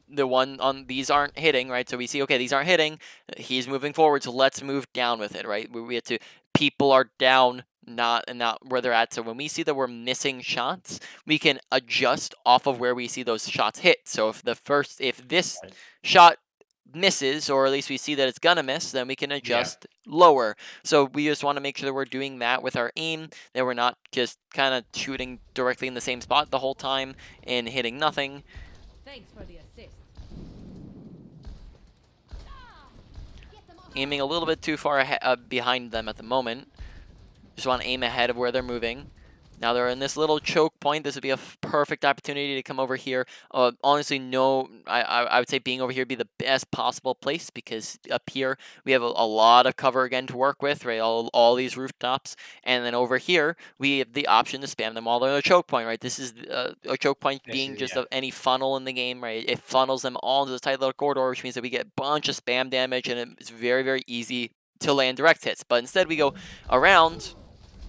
The one on these aren't hitting, right? So we see, okay, these aren't hitting. He's moving forward, so let's move down with it, right? We have to. People are down, not where they're at. So when we see that we're missing shots, we can adjust off of where we see those shots hit. So if this shot misses, or at least we see that it's gonna miss, then we can adjust lower. So we just want to make sure that we're doing that with our aim, that we're not just kind of shooting directly in the same spot the whole time and hitting nothing. Thanks for the assist. aiming a little bit too far behind them at the moment. Just want to aim ahead of where they're moving. Now they're in this little choke point. This would be a perfect opportunity to come over here. Honestly, no, I would say being over here would be the best possible place, because up here we have a lot of cover again to work with, right? All these rooftops. And then over here, we have the option to spam them while they're in a choke point, right? This is a choke point being just any funnel in the game, right? It funnels them all into this tight little corridor, which means that we get a bunch of spam damage, and it's very, very easy to land direct hits. But instead we go around,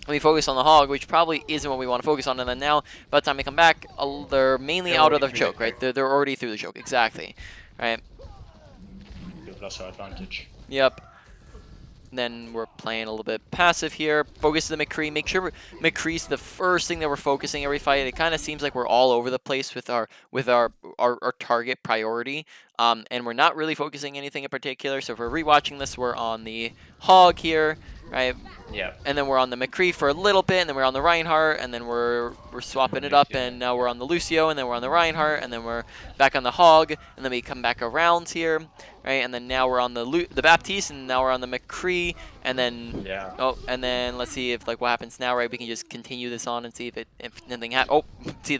we focus on the hog, which probably isn't what we want to focus on. And then now, by the time we come back, they're mainly out of the choke, right? They're already through the choke, exactly, right? We've lost our advantage. Yep. Then we're playing a little bit passive here. Focus the McCree. Make sure McCree's the first thing that we're focusing every fight. It kind of seems like we're all over the place with our target priority, and we're not really focusing anything in particular. So if we're rewatching this, we're on the hog here, right? Yeah. And then we're on the McCree for a little bit, and then we're on the Reinhardt, and then we're swapping it up, and now we're on the Lucio, and then we're on the Reinhardt, and then we're back on the hog, and then we come back around here, right? And then now we're on the Baptiste, and now we're on the McCree, and then and then let's see if what happens now, right? We can just continue this on and see if nothing happens. Oh, see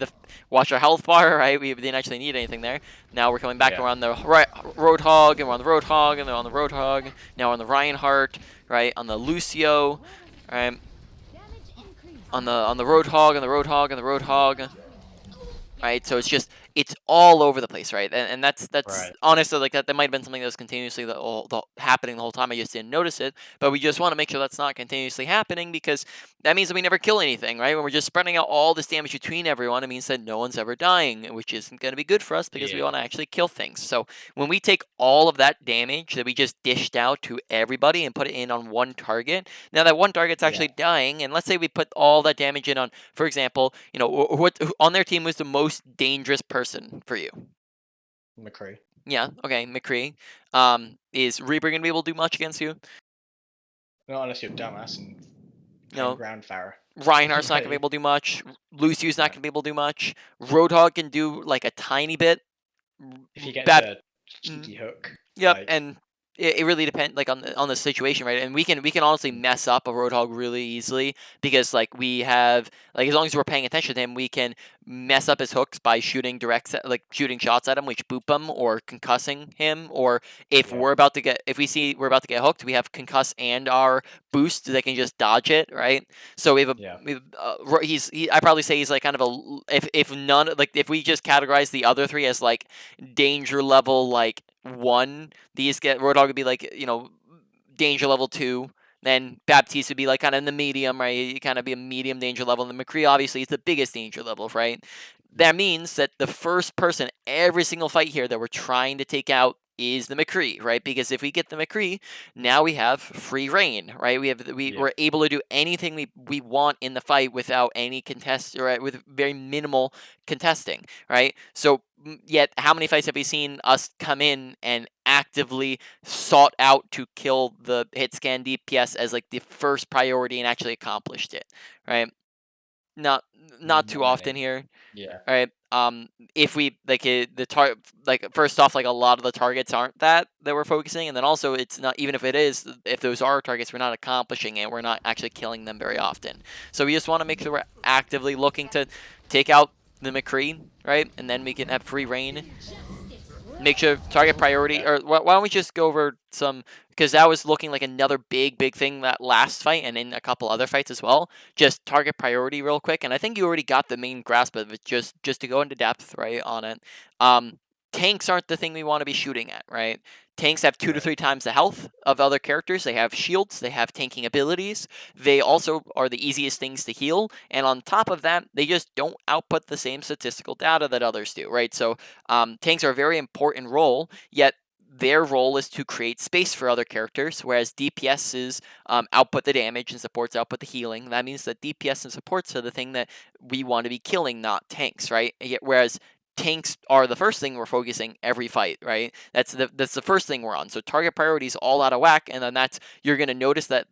watch our health bar, right? We didn't actually need anything there. Now we're coming back, and we're on the Roadhog, and we're on the Roadhog, and then on the Roadhog. Now we're on the Reinhardt, right? On the Lucio, right? On the Roadhog, and the Roadhog, and the Roadhog. Right, so it's all over the place, right? And that's right. Honestly, that might have been something that was continuously happening the whole time. I just didn't notice it, but we just want to make sure that's not continuously happening, because that means that we never kill anything, right? When we're just spreading out all this damage between everyone, it means that no one's ever dying, which isn't going to be good for us, because we want to actually kill things. So when we take all of that damage that we just dished out to everybody and put it in on one target, now that one target's actually dying, and let's say we put all that damage in on, for example, what on their team was the most dangerous person for you? McCree. Yeah, okay, McCree. Is Reaper going to be able to do much against you? Not unless you're dumbass and hang ground Pharah. Reinhardt's not going to be able to do much. Lucio's not going to be able to do much. Roadhog can do a tiny bit. If he gets a cheeky hook. Yep, and it really depends on the situation, right? And we can honestly mess up a Roadhog really easily, because we have as long as we're paying attention to him, we can mess up his hooks by shooting shooting shots at him, which boop him or concussing him. Or if we see we're about to get hooked, we have concuss and our boost that can just dodge it, right? So we have I probably say he's kind of if we just categorize the other three as danger level 1, these Roadhog would be danger level 2. Then Baptiste would be kind of in the medium, right? You kind of be a medium danger level. And the McCree obviously is the biggest danger level, right? That means that the first person every single fight here that we're trying to take out is the McCree, right? Because if we get the McCree, now we have free reign, right? We're able to do anything we want in the fight without any contest, right? With very minimal contesting, right? So yet, how many fights have we seen us come in and actively sought out to kill the hit scan DPS as the first priority and actually accomplished it, right? Not too often here. Yeah. Right. If we first off, a lot of the targets aren't that we're focusing, and then also it's not, even if it is, if those are targets, we're not accomplishing it. We're not actually killing them very often. So we just want to make sure we're actively looking to take out the McCree, right? And then we can have free reign. Make sure target priority, or why don't we just go over some, because that was looking like another big thing that last fight, and in a couple other fights as well. Just target priority real quick, and I think you already got the main grasp of it. Just to go into depth, right, on it. Tanks aren't the thing we want to be shooting at, right? Tanks have 2 to 3 times the health of other characters. They have shields. They have tanking abilities. They also are the easiest things to heal. And on top of that, they just don't output the same statistical data that others do, right? So tanks are a very important role, yet their role is to create space for other characters, whereas DPSs output the damage and supports output the healing. That means that DPS and supports are the thing that we want to be killing, not tanks, right? Whereas tanks are the first thing we're focusing every fight, right? That's the first thing we're on. So target priority is all out of whack, and then you're going to notice that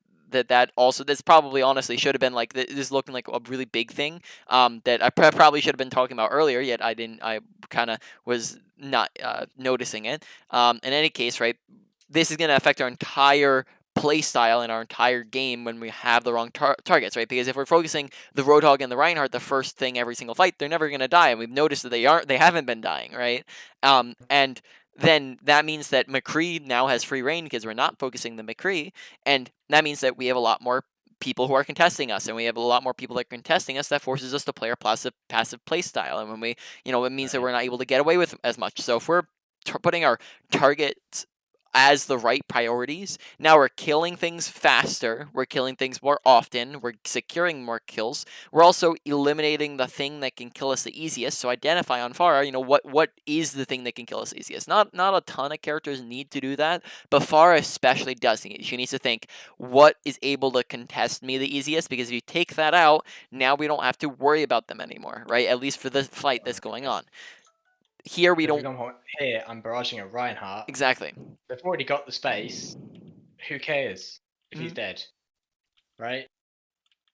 also, this probably honestly should have been this is looking like a really big thing that I probably should have been talking about earlier, yet I kind of was not noticing it. In any case, right, this is going to affect our entire play style and our entire game when we have the wrong targets, right? Because if we're focusing the Roadhog and the Reinhardt the first thing every single fight, they're never going to die, and we've noticed that they haven't been dying, right? And then that means that McCree now has free reign because we're not focusing the McCree, and that means that we have a lot more people who are contesting us, and we have a lot more people that are contesting us. That forces us to play our passive play style, and when we, it means that we're not able to get away with as much. So if we're putting our targets as the right priorities, now we're killing things faster, we're killing things more often, we're securing more kills, we're also eliminating the thing that can kill us the easiest. So identify on Pharah, what is the thing that can kill us easiest. Not a ton of characters need to do that, but Pharah especially does. She needs to think, what is able to contest me the easiest, because if you take that out, now we don't have to worry about them anymore, right? At least for the fight that's going on. Here we don't. Here I'm barraging a Reinhardt. Exactly. They've already got the space. Who cares if he's dead, right?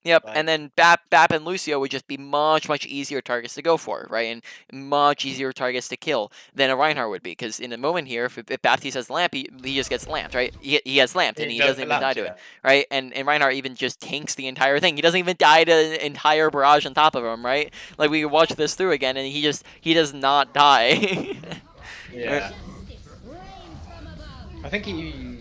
Yep, and then Bap and Lucio would just be much easier targets to go for, right? And much easier targets to kill than a Reinhardt would be, because in a moment here, if Baptiste has lamp, he just gets lamped, right? He has lamped, and he doesn't even die to it, right? And Reinhardt even just tanks the entire thing. He doesn't even die to an entire barrage on top of him, right? Like, we could watch this through again, and he does not die. Yeah. I think he...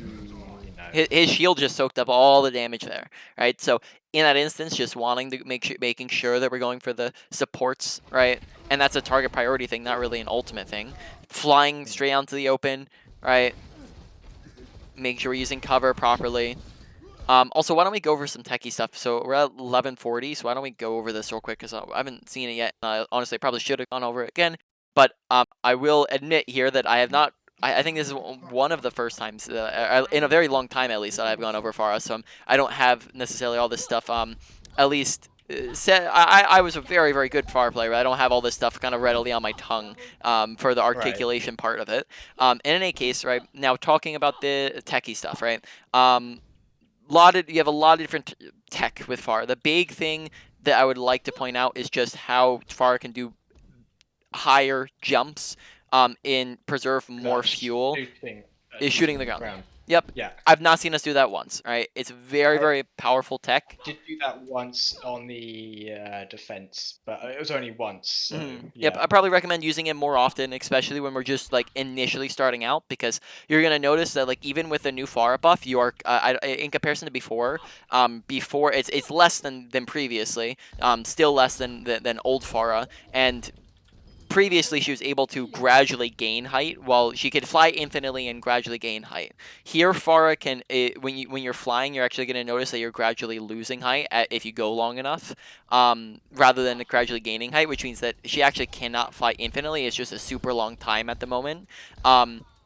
His shield just soaked up all the damage there, right? So in that instance, just wanting to making sure that we're going for the supports, right? And that's a target priority thing, not really an ultimate thing. Flying straight out to the open, right? Make sure we're using cover properly. Also, why don't we go over some techie stuff? So we're at 11:40, so why don't we go over this real quick, because I haven't seen it yet. Honestly, I probably should have gone over it again. But I will admit here that I have not. I think this is one of the first times in a very long time, at least, that I've gone over Pharah. So I don't have necessarily all this stuff. At least I was a very good Pharah player, but I don't have all this stuff kind of readily on my tongue for the articulation part of it. In any case, right now, talking about the techie stuff, right? You have a lot of different tech with Pharah. The big thing that I would like to point out is just how Pharah can do higher jumps and preserve more fuel. Is shooting the ground. Yep. Yeah. I've not seen us do that once, right? It's very powerful tech. Did do that once on the defense, but it was only once. So, Yep, I probably recommend using it more often, especially when we're just like initially starting out, because you're gonna notice that, like, even with the new Pharah buff, you are in comparison to before it's less than previously, still less than old Pharah, and previously she was able to gradually gain height, while she could fly infinitely and gradually gain height. Here, Pharah can, when you're flying, you're actually going to notice that you're gradually losing height if you go long enough, rather than gradually gaining height, which means that she actually cannot fly infinitely. It's just a super long time at the moment.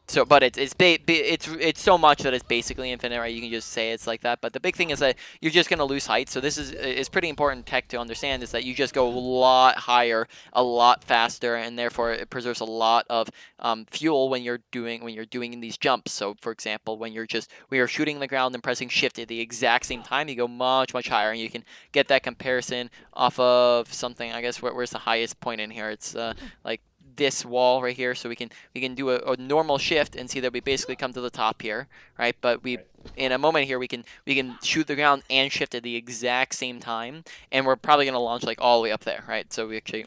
So, but it's so much that it's basically infinite, right? You can just say it's like that. But the big thing is that you're just gonna lose height. So this is pretty important tech to understand, is that you just go a lot higher, a lot faster, and therefore it preserves a lot of fuel when you're doing these jumps. So, for example, when you're shooting the ground and pressing shift at the exact same time, you go much higher, and you can get that comparison off of something. I guess where's the highest point in here? It's like this wall right here, so we can do a normal shift and see that we basically come to the top here, right? But in a moment here, we can shoot the ground and shift at the exact same time, and we're probably going to launch like all the way up there, right? So we actually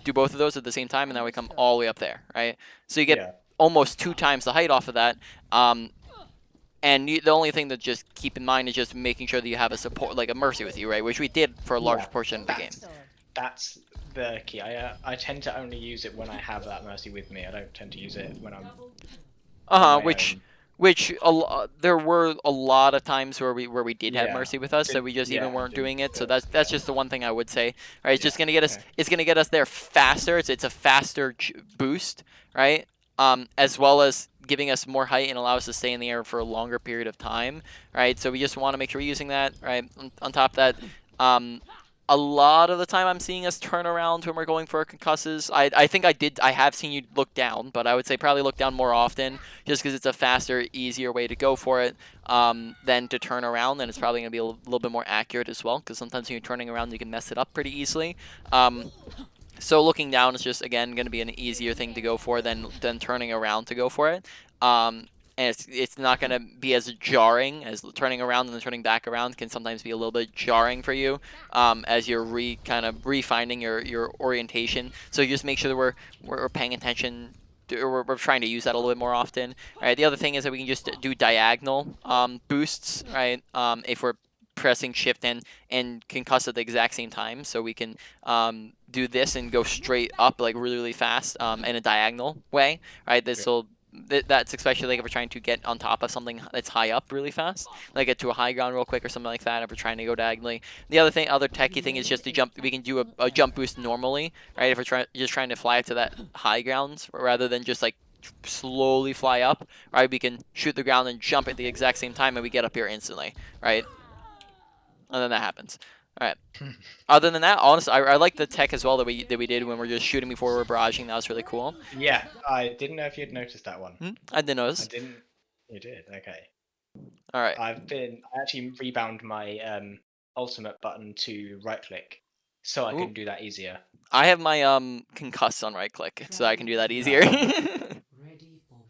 do both of those at the same time, and then we come all the way up there, right? So you get almost 2 times the height off of that. And the only thing to just keep in mind is just making sure that you have a support, like a Mercy with you, right? Which we did for a large portion of the game. That's the key. I tend to only use it when I have that Mercy with me. I don't tend to use it when I'm... Which there were a lot of times where we did have Mercy with us, that we just even weren't doing it. So that's just the one thing I would say. Right? It's just gonna get us. It's gonna get us there faster. It's a faster boost, right? As well as giving us more height and allow us to stay in the air for a longer period of time, right? So we just want to make sure we're using that, right? On top of that, a lot of the time I'm seeing us turn around when we're going for our concusses. I think I have seen you look down, but I would say probably look down more often, just because it's a faster, easier way to go for it than to turn around. And it's probably going to be a little bit more accurate as well, because sometimes when you're turning around, you can mess it up pretty easily. So looking down is just, again, going to be an easier thing to go for than turning around to go for it. and it's not going to be as jarring as turning around and then turning back around can sometimes be a little bit jarring for you as you're kind of refinding your orientation. So just make sure that we're paying attention. We're trying to use that a little bit more often. All right. The other thing is that we can just do diagonal boosts, right? If we're pressing shift and concuss at the exact same time, so we can do this and go straight up like really fast in a diagonal way, right? This will that's especially like if we're trying to get on top of something that's high up really fast, like get to a high ground real quick or something like that. If we're trying to go diagonally, the other techy thing is just to jump. We can do a jump boost normally, right? If we're just trying to fly to that high grounds rather than just like slowly fly up, right? We can shoot the ground and jump at the exact same time, and we get up here instantly, right? And then that happens. All right. Other than that, honestly, I like the tech as well that we did when we're just shooting before we're barraging. That was really cool. Yeah, I didn't know if you'd noticed that one. I didn't notice. I didn't. You did. Okay. All right. I actually rebound my ultimate button to right click, so I can do that easier. I have my concuss on right click, so I can do that easier.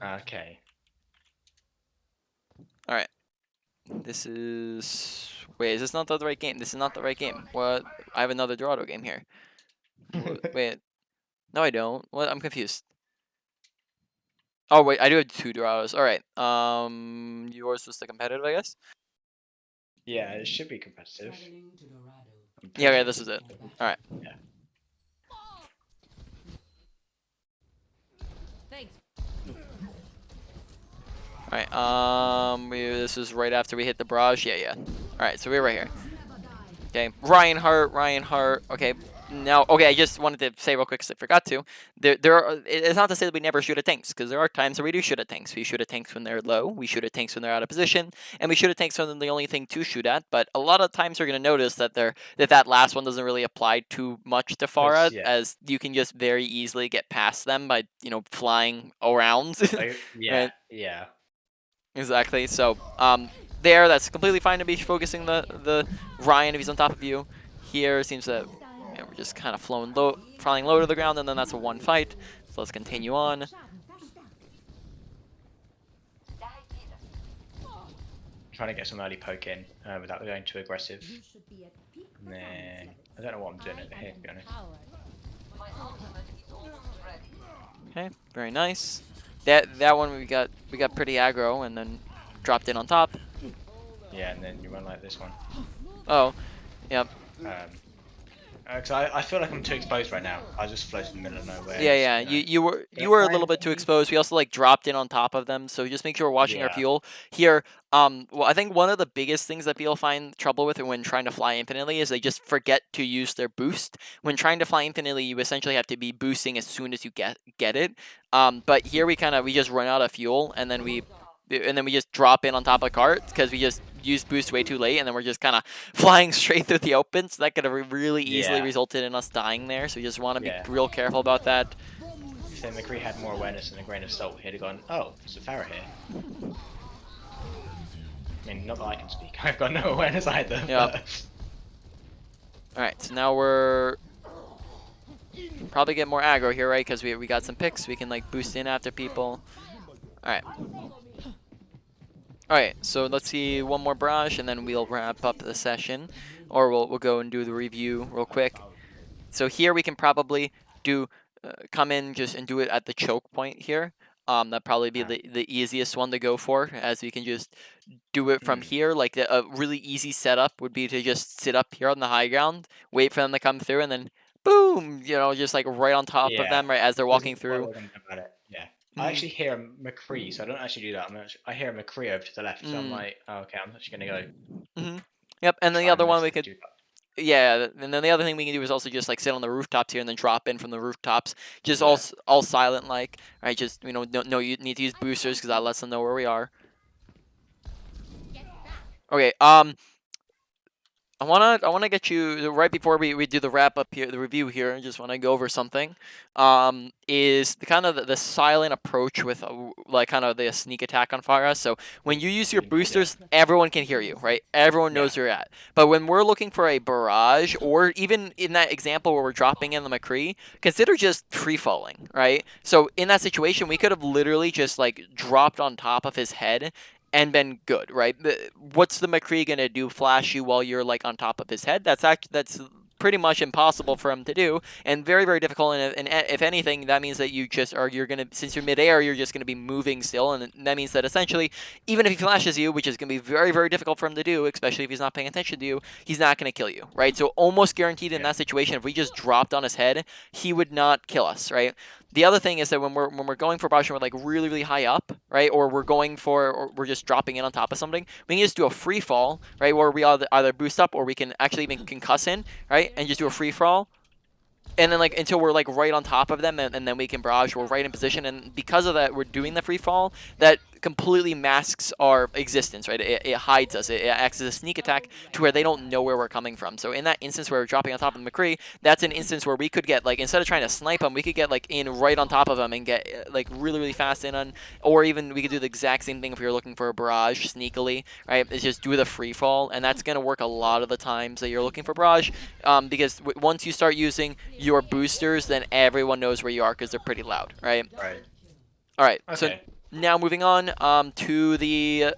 Okay. All right. This is. Wait, is this not the right game? This is not the right game. What? I have another Dorado game here. Wait. No, I don't. What? I'm confused. Oh wait, I do have 2 Dorados. All right. Yours was the competitive, I guess. Yeah, it should be competitive. Yeah, okay, this is it. All right. Yeah. Thanks. All right. This is right after we hit the barrage. Yeah. All right, so we're right here. Okay, Ryan Hart. Okay, now, okay, I just wanted to say real quick because I forgot to. It's not to say that we never shoot at tanks, because there are times where we do shoot at tanks. We shoot at tanks when they're low, we shoot at tanks when they're out of position, and we shoot at tanks when they're the only thing to shoot at. But a lot of times you're going to notice that that last one doesn't really apply too much to Pharah, as you can just very easily get past them by, flying around. Yeah, right? yeah. Exactly. So, that's completely fine to be focusing the Ryan if he's on top of you. Here seems that we're just kind of flying low to the ground, and then that's a one fight. So let's continue on. Trying to get some early poke in without going too aggressive. Nah, I don't know what I'm doing over here, to be honest. Okay, very nice. That one we got pretty aggro and then dropped in on top. Yeah, and then you run like this one. Oh, yep. Cause I feel like I'm too exposed right now. I just floated in the middle of nowhere. Yeah. You were a little bit too exposed. We also like dropped in on top of them, so just make sure we're watching our fuel here. Well, I think one of the biggest things that people find trouble with when trying to fly infinitely is they just forget to use their boost. When trying to fly infinitely, you essentially have to be boosting as soon as you get it. But here we just run out of fuel, and then we just drop in on top of cart because we just used boost way too late, and then we're just kind of flying straight through the open. So that could have really easily resulted in us dying there. So you just want to be real careful about that. If then McCree had more awareness and a grain of salt, he'd have gone, oh, there's a Pharah here. I mean, not that I can speak. I've got no awareness either. Yeah. Alright, so now we're probably get more aggro here, right? Because we got some picks. We can like boost in after people. Alright. Alright, so let's see one more barrage and then we'll wrap up the session. Or we'll go and do the review real quick. So here we can probably do come in just and do it at the choke point here. That'd probably be the easiest one to go for, as we can just do it from here. Like a really easy setup would be to just sit up here on the high ground, wait for them to come through, and then boom, just like right on top of them, right as they're walking through. Yeah. I actually hear a McCree, so I don't actually do that. I hear a McCree over to the left, so I'm like, oh, okay, I'm actually gonna go. Yep, and then the other one we could. Yeah, and then the other thing we can do is also just like sit on the rooftops here and then drop in from the rooftops, just all silent like, right? Just no, you need to use boosters because that lets them know where we are. Okay, I wanna get you right before we do the wrap up here, the review here. I just want to go over something. Is the kind of the silent approach with like kind of the sneak attack on Pharah. So when you use your boosters, everyone can hear you, right? Everyone knows where you're at. But when we're looking for a barrage, or even in that example where we're dropping in the McCree, consider just free falling, right? So in that situation, we could have literally just like dropped on top of his head and been good, right? What's the McCree gonna do? Flash you while you're like on top of his head? That's pretty much impossible for him to do, and very very difficult. And if anything, that means that you're gonna, since you're midair, you're just gonna be moving still, and that means that essentially, even if he flashes you, which is gonna be very very difficult for him to do, especially if he's not paying attention to you, he's not gonna kill you, right? So almost guaranteed in that situation, if we just dropped on his head, he would not kill us, right? The other thing is that when we're going for barrage and we're like really really high up, right, or we're just dropping in on top of something, we can just do a free fall, right, where we either boost up or we can actually even concuss in, right, and just do a free fall, and then like until we're like right on top of them, and then we can barrage. We're right in position, and because of that, we're doing the free fall. That completely masks our existence, right? It hides us. It acts as a sneak attack to where they don't know where we're coming from. So in that instance where we're dropping on top of the McCree, that's an instance where we could get like, instead of trying to snipe them, we could get like in right on top of them and get like really really fast in on, or even we could do the exact same thing if you're looking for a barrage sneakily, right? It's just do the free fall, and that's gonna work a lot of the times that you're looking for barrage, because once you start using your boosters, then everyone knows where you are because they're pretty loud, right? Right. All right. Okay. So now moving on to the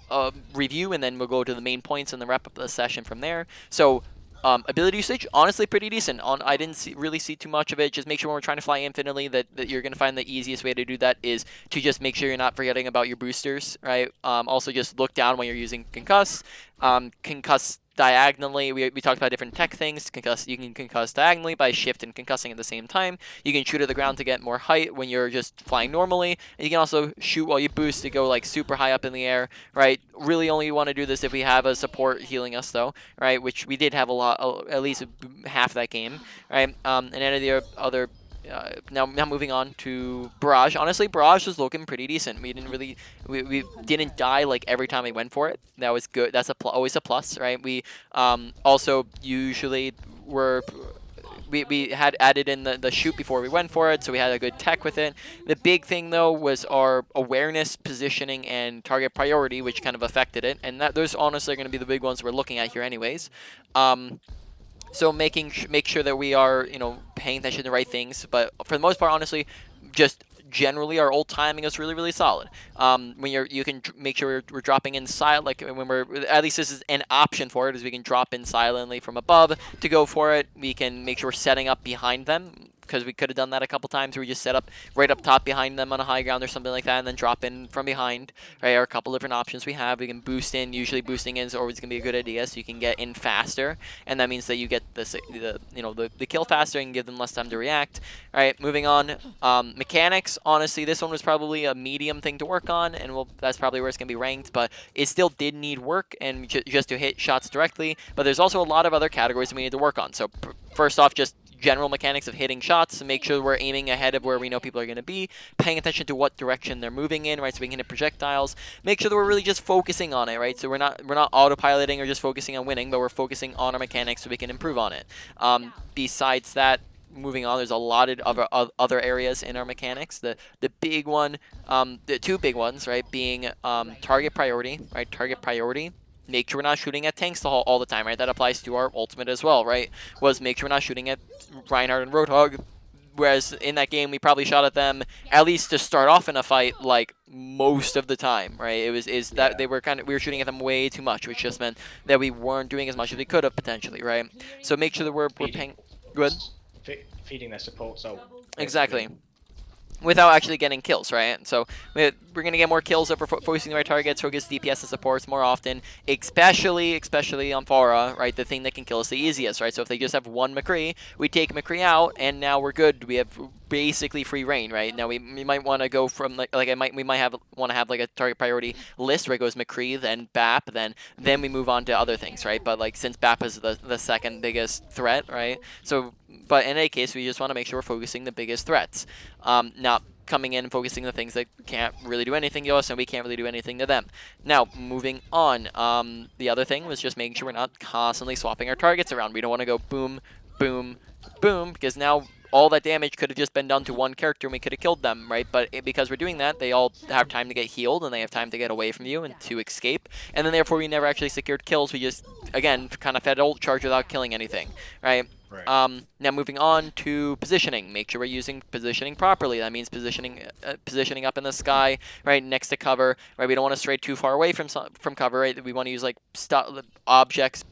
review, and then we'll go to the main points and then wrap up the session from there. So ability usage, honestly pretty decent. I didn't really see too much of it. Just make sure when we're trying to fly infinitely that you're going to find the easiest way to do that is to just make sure you're not forgetting about your boosters, right? Also just look down when you're using concuss. Concuss diagonally. We talked about different tech things. You can concuss diagonally by shift and concussing at the same time. You can shoot at the ground to get more height when you're just flying normally, and you can also shoot while you boost to go like super high up in the air, right? Really only want to do this if we have a support healing us though, right? Which we did have a lot, at least half that game, right? And any of the other. Now moving on to Barrage. Honestly, Barrage was looking pretty decent. We didn't die like every time we went for it. That was good. That's always a plus, right? We also usually were. We had added in the shoot before we went for it, so we had a good tech with it. The big thing though was our awareness, positioning, and target priority, which kind of affected it. And those honestly are going to be the big ones we're looking at here, anyways. So make sure that we are, paying attention to the right things. But for the most part, honestly, just generally our ult timing is really really solid. When you can make sure we're dropping in silent, like when we're, at least this is an option for it, is we can drop in silently from above to go for it. We can make sure we're setting up behind them, because we could have done that a couple times where we just set up right up top behind them on a high ground or something like that, and then drop in from behind, right? Or a couple different options we have. We can boost in. Usually boosting in is always going to be a good idea, so you can get in faster, and that means that you get the kill faster and give them less time to react. All right, moving on. Mechanics, honestly, this one was probably a medium thing to work on, and that's probably where it's going to be ranked, but it still did need work, and just to hit shots directly. But there's also a lot of other categories that we need to work on. So first off, just general mechanics of hitting shots, to make sure we're aiming ahead of where we know people are going to be, paying attention to what direction they're moving in, right, so we can hit projectiles, make sure that we're really just focusing on it, right, so we're not autopiloting or just focusing on winning, but we're focusing on our mechanics so we can improve on it. Besides that, moving on, there's a lot of other areas in our mechanics. The big one, the two big ones, right, being target priority, right, target priority. Make sure we're not shooting at tanks all the time, right? That applies to our ultimate as well, right? Was make sure we're not shooting at Reinhardt and Roadhog. Whereas in that game, we probably shot at them, at least to start off in a fight, like most of the time, right? That we were shooting at them way too much, which just meant that we weren't doing as much as we could have potentially, right? So make sure that we're paying. Good. Feeding their support, so basically. Exactly. Without actually getting kills, right? So we're going to get more kills if we're focusing the right targets, focus DPS and supports more often, especially on Pharah, right? The thing that can kill us the easiest, right? So if they just have one McCree, we take McCree out, and now we're good. We have basically free reign, right? Now we might want to go from we might want to have like a target priority list where it goes McCree, then BAP, then we move on to other things, right? But like since BAP is the second biggest threat, right? So, but in any case, we just want to make sure we're focusing the biggest threats. Now, coming in and focusing the things that can't really do anything to us, and we can't really do anything to them. Now, moving on, the other thing was just making sure we're not constantly swapping our targets around. We don't want to go boom, boom, boom, because now all that damage could have just been done to one character and we could have killed them, right? But because we're doing that, they all have time to get healed and they have time to get away from you and to escape. And then therefore we never actually secured kills. We just, again, kind of fed ult charge without killing anything, right? Now moving on to positioning. Make sure we're using positioning properly. That means positioning up in the sky, right, next to cover, right? We don't want to stray too far away from cover, right? We want to use like objects,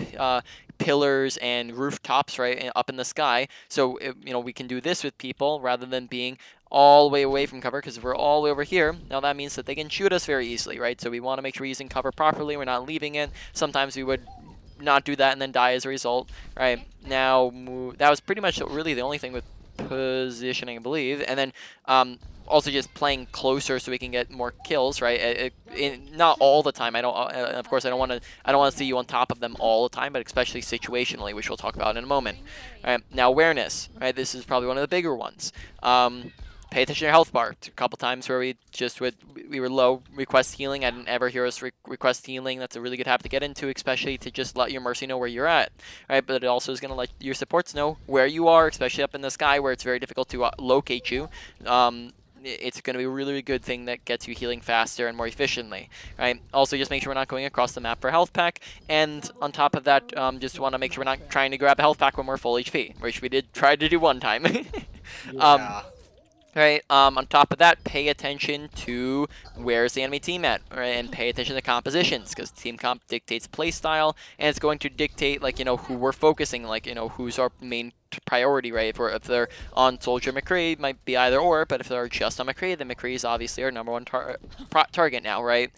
pillars and rooftops, right, up in the sky. So we can do this with people rather than being all the way away from cover, because if we're all the way over here, now that means that they can shoot us very easily, right? So we want to make sure we're using cover properly. We're not leaving it. Sometimes we would not do that and then die as a result, right? Now, that was pretty much really the only thing with positioning, I believe. And then also just playing closer so we can get more kills, right? Not all the time. Of course, I don't want to see you on top of them all the time, but especially situationally, which we'll talk about in a moment. All right, now awareness, right? This is probably one of the bigger ones. Pay attention to your health bar. A couple times where we were low, request healing. I didn't ever hear us request healing. That's a really good habit to get into, especially to just let your Mercy know where you're at, right? But it also is going to let your supports know where you are, especially up in the sky where it's very difficult to locate you. It's going to be a really, really good thing that gets you healing faster and more efficiently, right? Also, just make sure we're not going across the map for a health pack, and on top of that, just want to make sure we're not trying to grab a health pack when we're full HP, which we did try to do one time. Yeah. Right, on top of that, pay attention to where's the enemy team at, right? And pay attention to compositions, because team comp dictates play style, and it's going to dictate, like, who we're focusing, like, who's our main priority, right? If they're on Soldier McCree, it might be either or, but if they're just on McCree, then McCree is obviously our number one target now, right?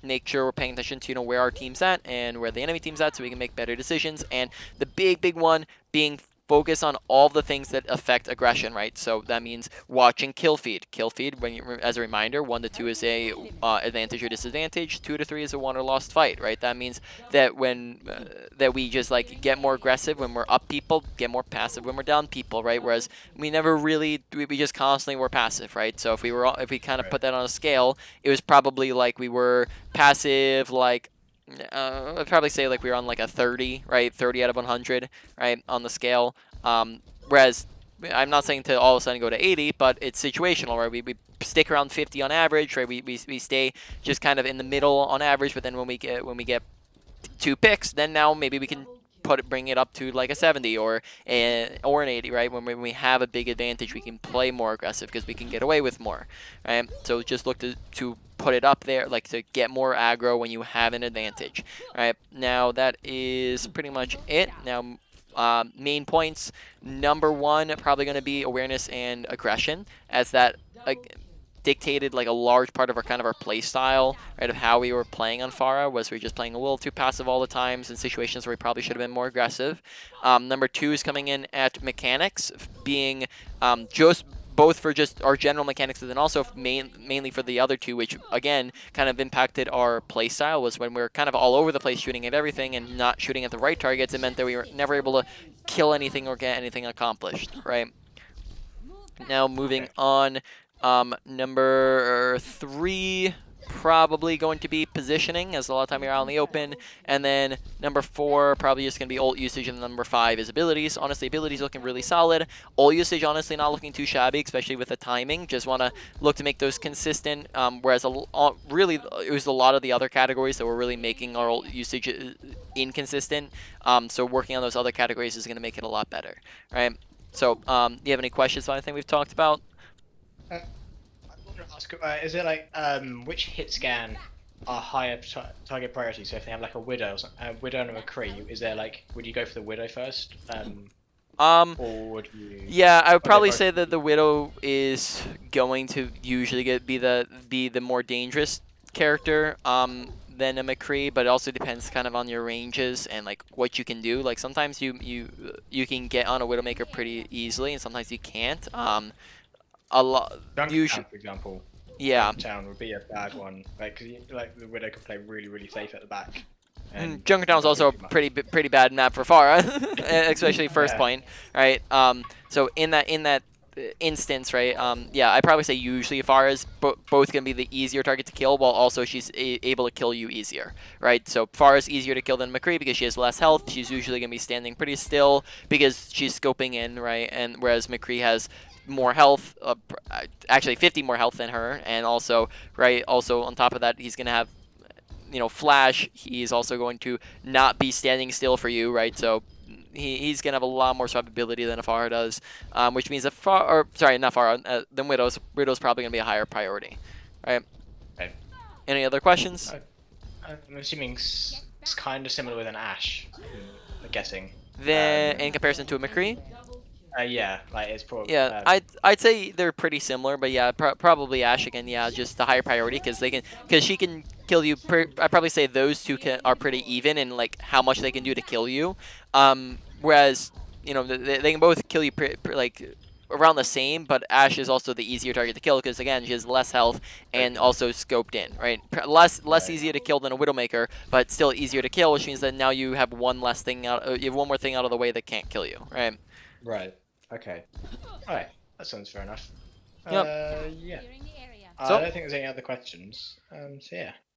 Make sure we're paying attention to where our team's at and where the enemy team's at so we can make better decisions, and the big one being focus on all the things that affect aggression, right? So that means watching kill feed. Kill feed, as a reminder, 1 to 2 is a advantage or disadvantage. 2 to 3 is a won or lost fight, right? That means that that we just like get more aggressive when we're up people, get more passive when we're down people, right? Whereas we never really, we just constantly were passive, right? So if we kind of put that on a scale, it was probably like we were passive, like I'd probably say like we were on like a 30, right? 30 out of 100, right, on the scale. Whereas I'm not saying to all of a sudden go to 80, but it's situational, right? We stick around 50 on average, right? We stay just kind of in the middle on average, but then when we get 2 picks, then now maybe we can bring it up to like a 70 or an 80, right? When we have a big advantage, we can play more aggressive because we can get away with more, right? So just look to put it up there, like to get more aggro when you have an advantage, right? Now that is pretty much it. Now main points, number 1 probably going to be awareness and aggression, as that dictated like a large part of our play style, right, of how we were playing on Pharah. Was we were just playing a little too passive all the times in situations where we probably should have been more aggressive. Number 2 is coming in at mechanics, being just both for just our general mechanics, and then also mainly for the other 2, which again kind of impacted our play style. Was when we were kind of all over the place shooting at everything and not shooting at the right targets, it meant that we were never able to kill anything or get anything accomplished, right? Now moving on, number 3 probably going to be positioning, as a lot of time you're out in the open, and then number 4 probably just going to be ult usage, and number 5 is abilities. Honestly, abilities looking really solid. Ult usage honestly not looking too shabby, especially with the timing. Just want to look to make those consistent, whereas really it was a lot of the other categories that were really making our ult usage inconsistent. So working on those other categories is going to make it a lot better, right? So do you have any questions on anything we've talked about? I want to ask, is it like which hit scan are higher target priority? So if they have like a Widow, Widow and a McCree, is there like, would you go for the Widow first? Or would you? Yeah, I would probably say that the Widow is going to usually be the more dangerous character than a McCree, but it also depends kind of on your ranges and like what you can do. Like sometimes you can get on a Widowmaker pretty easily, and sometimes you can't. A lot. Junkertown, for example. Yeah. Junkertown would be a bad one, like because like the Widow can play really safe at the back. And Junkertown is also a pretty bad map for Pharah, especially first point, right? So in that instance, right? Yeah, I'd probably say usually Pharah is both gonna be the easier target to kill, while also she's able to kill you easier, right? So Pharah is easier to kill than McCree because she has less health. She's usually gonna be standing pretty still because she's scoping in, right? And whereas McCree has more health, actually 50 more health than her, and also, right, also on top of that, he's gonna have, you know, flash. He's also going to not be standing still for you, right? So he's gonna have a lot more survivability than a Pharah does, which means that sorry, not Pharah, than Widow's. Widow's probably gonna be a higher priority, right? Okay. Any other questions? I'm assuming it's kind of similar with an Ashe. I'm guessing. Then in comparison to a McCree. Yeah, like it's probably. Yeah, I'd say they're pretty similar, but yeah, probably Ashe again. Yeah, just the higher priority because she can kill you. I'd probably say those two are pretty even in like how much they can do to kill you. Whereas you know they can both kill you like around the same, but Ashe is also the easier target to kill because again she has less health and also scoped in, right? Less easier to kill than a Widowmaker, but still easier to kill, which means that now you have one less thing out. You have one more thing out of the way that can't kill you, right? Right. Okay. Alright, that sounds fair enough. Yep. Yeah. Clearing the area. I So- don't think there's any other questions. So yeah.